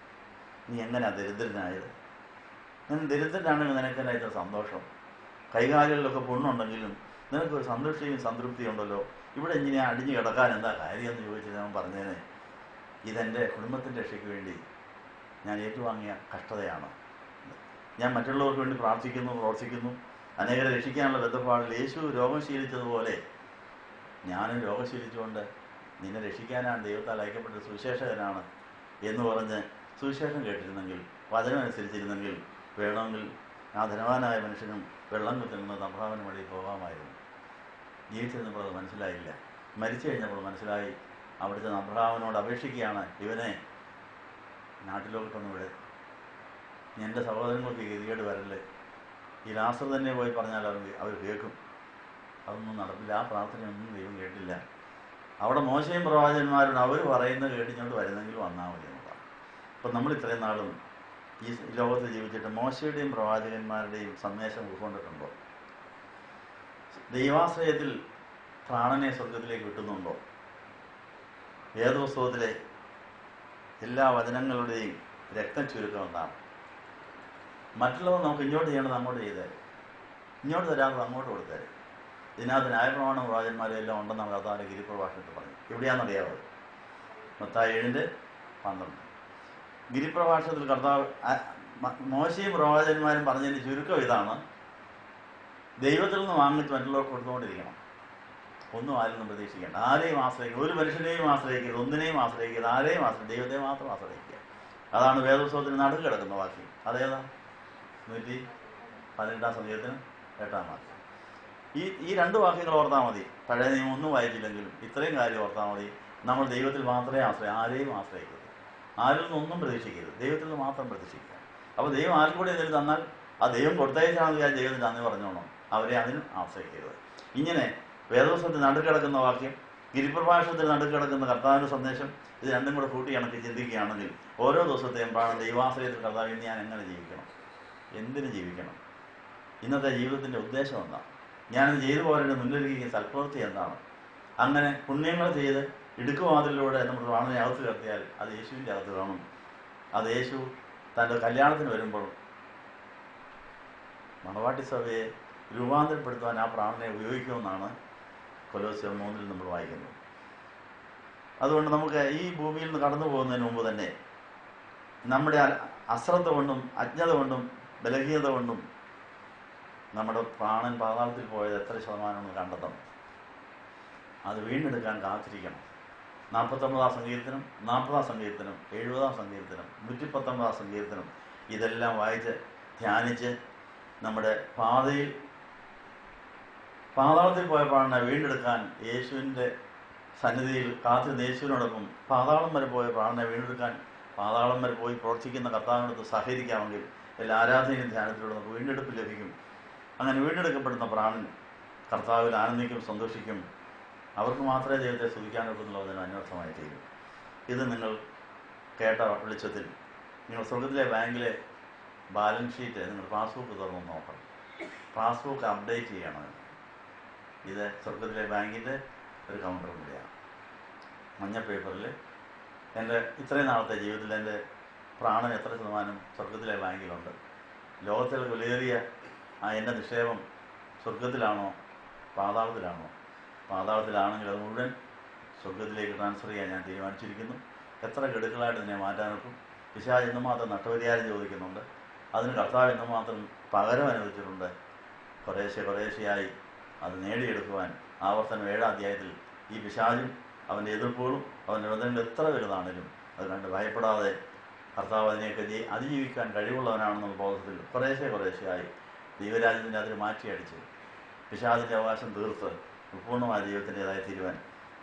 നീ എങ്ങനെയാണ് ദരിദ്രനായത്? ഞാൻ ദരിദ്രനാണെങ്കിൽ നിനക്കെന്നെ ഇത്ര സന്തോഷം, കൈകാലുകളിലൊക്കെ പൊണ്ണുണ്ടെങ്കിലും നിനക്കൊരു സന്തോഷവും സംതൃപ്തിയും ഉണ്ടല്ലോ, ഇവിടെ ഇങ്ങനെ അടിഞ്ഞു കിടക്കാൻ എന്താ കാര്യം എന്ന് ചോദിച്ചിട്ട് ഞാൻ പറഞ്ഞേനെ, ഇതെൻ്റെ കുടുംബത്തിൻ്റെ രക്ഷയ്ക്ക് വേണ്ടി ഞാൻ ഏറ്റുവാങ്ങിയ കഷ്ടതയാണ്. ഞാൻ മറ്റുള്ളവർക്ക് വേണ്ടി പ്രവർത്തിക്കുന്നു, അനേകരെ രക്ഷിക്കാനുള്ള ബന്ധപ്പാടിൽ യേശു രോഗം ശീലിച്ചതുപോലെ ഞാനും രോഗം ശീലിച്ചുകൊണ്ട് നിന്നെ രക്ഷിക്കാനാണ് ദൈവത്താൽ അയക്കപ്പെട്ട സുവിശേഷകനാണ് എന്ന് പറഞ്ഞ് സുവിശേഷം കേട്ടിരുന്നെങ്കിൽ, വചനം അനുസരിച്ചിരുന്നെങ്കിൽ വേണമെങ്കിൽ ആ ധനവാനായ മനുഷ്യനും വെള്ളം കുത്തുന്നത് അബ്രഹാമിന് വഴി പോകാമായിരുന്നു. ജീവിച്ചിരുന്നപ്പോൾ അത് മനസ്സിലായില്ല. മരിച്ചു കഴിഞ്ഞപ്പോൾ മനസ്സിലായി. അവിടുത്തെ അബ്രഹാമിനോട് അപേക്ഷിക്കുകയാണ്, ഇവനെ നാട്ടിലോട്ടൊന്നും ഇവിടെ, എൻ്റെ സഹോദരങ്ങൾക്ക് ഗതികേട് വരല്ലേ, ഈ ലാസർ തന്നെ പോയി പറഞ്ഞാൽ അവർ കേൾക്കും. അതൊന്നും നടക്കില്ല. ആ പ്രാർത്ഥനയൊന്നും ദൈവം കേട്ടില്ല. അവിടെ മോശയും പ്രവാചകന്മാരും അവർ പറയുന്നത് കേട്ടിങ്ങോട്ട് വരുന്നെങ്കിൽ വന്നാൽ മതി എന്നതാണ്. അപ്പം നമ്മൾ ഇത്രയും നാളും ഈ ലോകത്ത് ജീവിച്ചിട്ട് മോശയുടെയും പ്രവാചകന്മാരുടെയും സന്ദേശം ഉൾക്കൊണ്ടിട്ടുണ്ടോ? ദൈവാശ്രയത്തിൽ പ്രാണനെ സ്വർഗത്തിലേക്ക് വിട്ടുന്നുണ്ടോ? വേദപുസ്തകത്തിലെ എല്ലാ വചനങ്ങളുടെയും രക്തം ചുരുക്കം എന്താണ്? മറ്റുള്ളവർ നമുക്ക് ഇങ്ങോട്ട് ചെയ്യേണ്ടത് അങ്ങോട്ട് ചെയ്തേരെ, ഇങ്ങോട്ട് തരാത്തത് അങ്ങോട്ട് കൊടുത്തേരെ. ഇതിനകത്ത് ന്യായപ്രമാണ പ്രവാചകന്മാരും എല്ലാം ഉണ്ടെന്നാണ് കർത്താവിൻ്റെ ഗിരിപ്രഭാഷണത്തിൽ പറഞ്ഞു. എവിടെയാണെന്നറിയാമോ? മത്തായി 7:12. ഗിരിപ്രഭാഷണത്തിൽ കർത്താവ് മോശയും പ്രവാചകന്മാരും പറഞ്ഞതിൻ്റെ ചുരുക്കം ഇതാണ്: ദൈവത്തിൽ നിന്ന് വാങ്ങിച്ച് മറ്റുള്ളവർക്ക് കൊടുത്തുകൊണ്ടിരിക്കണം. ഒന്നും ആരിൽ നിന്നും പ്രതീക്ഷിക്കേണ്ട, ആരെയും ആശ്രയിക്കുക, ഒരു മനുഷ്യനെയും ആശ്രയിക്കരുത്, ഒന്നിനെയും ആശ്രയിക്കരുത്, ആരെയും ദൈവത്തെ മാത്രം ആശ്രയിക്കുക. അതാണ് വേദപുസ്തകത്തിന് നടുക്ക് കിടക്കുന്ന വാക്യം. അതേതാ? 18-ാം സങ്കീർത്തനം 8-ാം വാക്യം. ഈ രണ്ട് വാക്യങ്ങൾ ഓർത്താൽ മതി. പഴയ നിയമം ഒന്നും വായിച്ചില്ലെങ്കിലും ഇത്രയും കാര്യം ഓർത്താൽ മതി. നമ്മൾ ദൈവത്തിൽ മാത്രമേ ആരെയും ആശ്രയിക്കരുത്, ആരിൽ നിന്നൊന്നും പ്രതീക്ഷിക്കരുത്, ദൈവത്തിൽ നിന്ന് മാത്രം പ്രതീക്ഷിക്കുക. അപ്പോൾ ദൈവം ആർക്കും കൂടി എന്തെങ്കിലും തന്നാൽ ആ ദൈവം കൊടുത്തയച്ചാണെന്ന് ഞാൻ ദൈവത്തിന് നന്ദി പറഞ്ഞോണം, അവരെ അതിനും ആശ്രയിക്കരുത്. ഇങ്ങനെ വേദപുസ്തകത്തിൽ നടുക്കിടക്കുന്ന വാക്യം, ഗിരിപ്രഭാഷണത്തിൽ നടുക്കിടക്കുന്ന കർത്താവിൻ്റെ സന്ദേശം, ഇത് രണ്ടും കൂടെ കൂട്ടി കണക്ക് ചിന്തിക്കുകയാണെങ്കിൽ ഓരോ ദിവസത്തെയും പ്രാണൻ ദൈവാശ്രയത്തിൽ കർത്താവിൽ ഞാൻ എങ്ങനെ ജീവിക്കണം, എന്തിനു ജീവിക്കണം, ഇന്നത്തെ ജീവിതത്തിൻ്റെ ഉദ്ദേശം എന്താണ്, ഞാനത് ചെയ്തു പോരേണ്ട മുന്നിലിരിക്കുന്ന സൽപ്രവൃത്തി എന്താണ്. അങ്ങനെ പുണ്യങ്ങൾ ചെയ്ത് ഇടുക്കുവാതിലൂടെ നമ്മൾ പ്രാണനെ അകത്ത് കയറ്റിയാൽ അത് യേശുവിൻ്റെ അകത്ത് കാണും. അത് യേശു തൻ്റെ കല്യാണത്തിന് വരുമ്പോൾ മണവാട്ടി സഭയെ രൂപാന്തരപ്പെടുത്തുവാൻ ആ പ്രാണനെ ഉപയോഗിക്കുമെന്നാണ് കൊലോസ്യർ 3 നമ്മൾ വായിക്കുന്നത്. അതുകൊണ്ട് നമുക്ക് ഈ ഭൂമിയിൽ നിന്ന് കടന്നു പോകുന്നതിന് മുമ്പ് തന്നെ നമ്മുടെ അശ്രദ്ധ കൊണ്ടും അജ്ഞത കൊണ്ടും ബലഹീനത കൊണ്ടും നമ്മുടെ പ്രാണൻ പാതാളത്തിൽ പോയത് എത്ര ശതമാനമെന്ന് കണ്ടെത്തണം. അത് വീണ്ടെടുക്കാൻ കാത്തിരിക്കണം. 49-ാം സങ്കീർത്തനം, 40-ാം സങ്കീർത്തനം, 70-ാം സങ്കീർത്തനം, 119-ാം സങ്കീർത്തനം ഇതെല്ലാം വായിച്ച് ധ്യാനിച്ച് നമ്മുടെ പാതാളത്തിൽ പോയ പ്രാണനെ വീണ്ടെടുക്കാൻ യേശുവിൻ്റെ സന്നിധിയിൽ കാത്തിരുന്ന യേശുവിനോടൊപ്പം പാതാളം വരെ പോയ പ്രാണനെ വീണ്ടെടുക്കാൻ പാതാളം വരെ പോയി പ്രവർത്തിക്കുന്ന കർത്താവിനോട് സഹകരിക്കാമെങ്കിൽ എല്ലാ ആരാധനയും ധ്യാനത്തിലൂടെ നമുക്ക് വീണ്ടെടുപ്പ് ലഭിക്കും. അങ്ങനെ വീണ്ടെടുക്കപ്പെടുന്ന പ്രാണൻ കർത്താവിൽ ആനന്ദിക്കും, സന്തോഷിക്കും. അവർക്ക് മാത്രമേ ദൈവത്തെ സ്തുതിക്കാനൊക്കുന്നുള്ളതിന് അന്വർത്ഥമായി തീരും. ഇത് നിങ്ങൾ കേട്ട വെളിച്ചത്തിൽ നിങ്ങൾ സ്വർഗത്തിലെ ബാങ്കിലെ ബാലൻസ് ഷീറ്റ് നിങ്ങൾ പാസ്ബുക്ക് തുറന്ന് നോക്കണം. പാസ്ബുക്ക് അപ്ഡേറ്റ് ചെയ്യണം. ഇത് സ്വർഗത്തിലെ ബാങ്കിൻ്റെ ഒരു കൗണ്ടർ കൂടിയാണ്. മഞ്ഞ പേപ്പറിൽ എൻ്റെ ഇത്രയും നാളത്തെ ജീവിതത്തിൽ എൻ്റെ പ്രാണൻ എത്ര ശതമാനം സ്വർഗത്തിലെ ബാങ്കിലുണ്ട്, ലോകത്തിലെ വിലയേറിയ എൻ്റെ നിക്ഷേപം സ്വർഗത്തിലാണോ പാതാളത്തിലാണോ? പാതാളത്തിലാണെങ്കിൽ അത് മുഴുവൻ സ്വർഗത്തിലേക്ക് ട്രാൻസ്ഫർ ചെയ്യാൻ ഞാൻ തീരുമാനിച്ചിരിക്കുന്നു. എത്ര ഗഡുക്കളായിട്ട് ഇതിനെ മാറ്റാനൊക്കും? പിശാച് എന്തുമാത്രം നഷ്ടപരിഹാരം ചോദിക്കുന്നുണ്ട്, അതിന് കർത്താവ് എന്തുമാത്രം പകരം അനുവദിച്ചിട്ടുണ്ട്. കുറേശ്ശെയായി അത് നേടിയെടുക്കുവാൻ ആവർത്തനം 7-ാം അധ്യായത്തിൽ ഈ പിശാചും അവൻ്റെ എതിർപ്പുകളും അവൻ്റെ നിബന്ധനകൾ എത്ര വലുതാണെങ്കിലും അത് കണ്ട് ഭയപ്പെടാതെ കർത്താവ് അതിനെയൊക്കെ അതിജീവിക്കാൻ കഴിവുള്ളവനാണെന്നുള്ള ബോധത്തിൽ കുറേശ്ശെയായി ദൈവരാജ്യത്തിൻ്റെ അതിന് മാറ്റിയടിച്ച് പിശാചിൻ്റെ അവകാശം തീർത്ത് പൂർണ്ണമായ ദൈവത്തിൻ്റെതായി തീരുവാൻ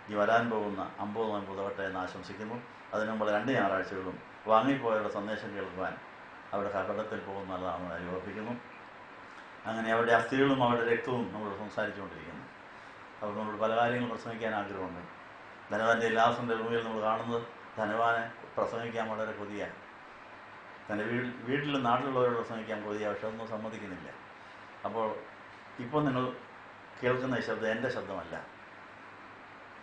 ഈ വരാൻ പോകുന്ന 50 നോയമ്പ് ഉതവട്ടെ എന്ന് ആശംസിക്കുന്നു. അതിന് മുമ്പ് 2 ഞായറാഴ്ചകളും വാങ്ങിപ്പോയവരുടെ സന്ദേശം കേൾക്കുവാൻ അവരുടെ കപടത്തിൽ പോകുന്നതാണെന്ന് അനുഭവിക്കുന്നു. അങ്ങനെ അവരുടെ അസ്ഥികളും അവരുടെ രക്തവും നമ്മളോട് സംസാരിച്ചുകൊണ്ടിരിക്കുന്നു. അവർ നമ്മളോട് പല കാര്യങ്ങളും പ്രസംഗിക്കാൻ ആഗ്രഹമുണ്ട്. ധനവാൻ്റെ ലാസൻ്റെ ഭൂമിയിൽ നമ്മൾ കാണുന്നത് ധനവാനെ പ്രസംഗിക്കാൻ വളരെ കൊതിയാണ്. തൻ്റെ വീട്ടിലും നാട്ടിലുള്ളവരോട് പ്രസംഗിക്കാൻ കൊതിയാണ്, പക്ഷെ അതൊന്നും സമ്മതിക്കുന്നില്ല. അപ്പോൾ ഇപ്പോൾ നിങ്ങൾ കേൾക്കുന്ന ഈ ശബ്ദം എൻ്റെ ശബ്ദമല്ല,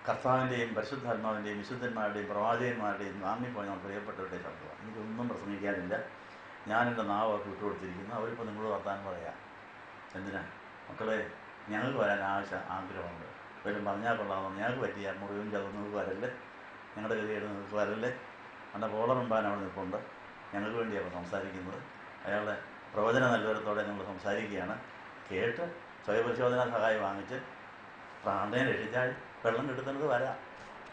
കർത്താവിൻ്റെയും പരിശുദ്ധാത്മാവിൻ്റെയും വിശുദ്ധന്മാരുടെയും പ്രവാചകന്മാരുടെയും വാങ്ങിപ്പോയി നമ്മൾ പ്രിയപ്പെട്ടവരുടെ ശബ്ദമാണ്. എനിക്കൊന്നും പ്രസംഗിക്കാനില്ല. ഞാൻ എൻ്റെ നാവ് വിട്ടുകൊടുത്തിരിക്കുന്നു. അവരിപ്പോൾ നിങ്ങളോട് വർത്താനം പറയാം. എന്തിനാ മക്കളെ, ഞങ്ങൾക്ക് വരാൻ ആഗ്രഹമുണ്ട്, വരും പറഞ്ഞാൽ കൊള്ളാമെന്ന്. ഞങ്ങൾക്ക് പറ്റിയ മുറിവും ചതവും നിങ്ങൾക്ക് വരല്ലേ, ഞങ്ങളുടെ ഗതികേട് നിങ്ങൾക്ക് വരല്ലേ. നമ്മുടെ കോളറുമ്പാൻ അവിടെ നിൽപ്പുണ്ട്, ഞങ്ങൾക്ക് വേണ്ടിയാണ് സംസാരിക്കുന്നത്. അയാളുടെ പ്രവചന നൽവരത്തോടെ നമ്മൾ സംസാരിക്കുകയാണ്. കേട്ട് സ്വയപരിശോധനാ സഹായം വാങ്ങിച്ച് പ്രാണനെ രക്ഷിച്ചാൽ വെള്ളം കിട്ടുന്നത് വരാം.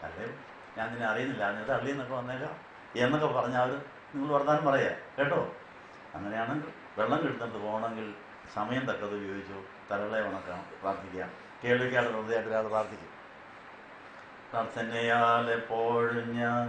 അല്ലെങ്കിൽ ഞാൻ നിന്നെ അറിയുന്നില്ല, അതിനകത്ത് അള്ളിയെന്നൊക്കെ വന്നേക്കാം എന്നൊക്കെ പറഞ്ഞാൽ നിങ്ങൾ വർത്താനം പറയാം കേട്ടോ. അങ്ങനെയാണെങ്കിൽ വെള്ളം കിട്ടുന്നിടത്ത് പോകണമെങ്കിൽ സമയം തക്കത് ഉപയോഗിച്ചു തലകളെ ഉണക്കാം, പ്രാർത്ഥിക്കാം. കേൾവിക്കാതെ ഹൃദയത്തിലാതെ പ്രാർത്ഥിക്കും. പ്രാർത്ഥനയാൽ എപ്പോഴും ഞാൻ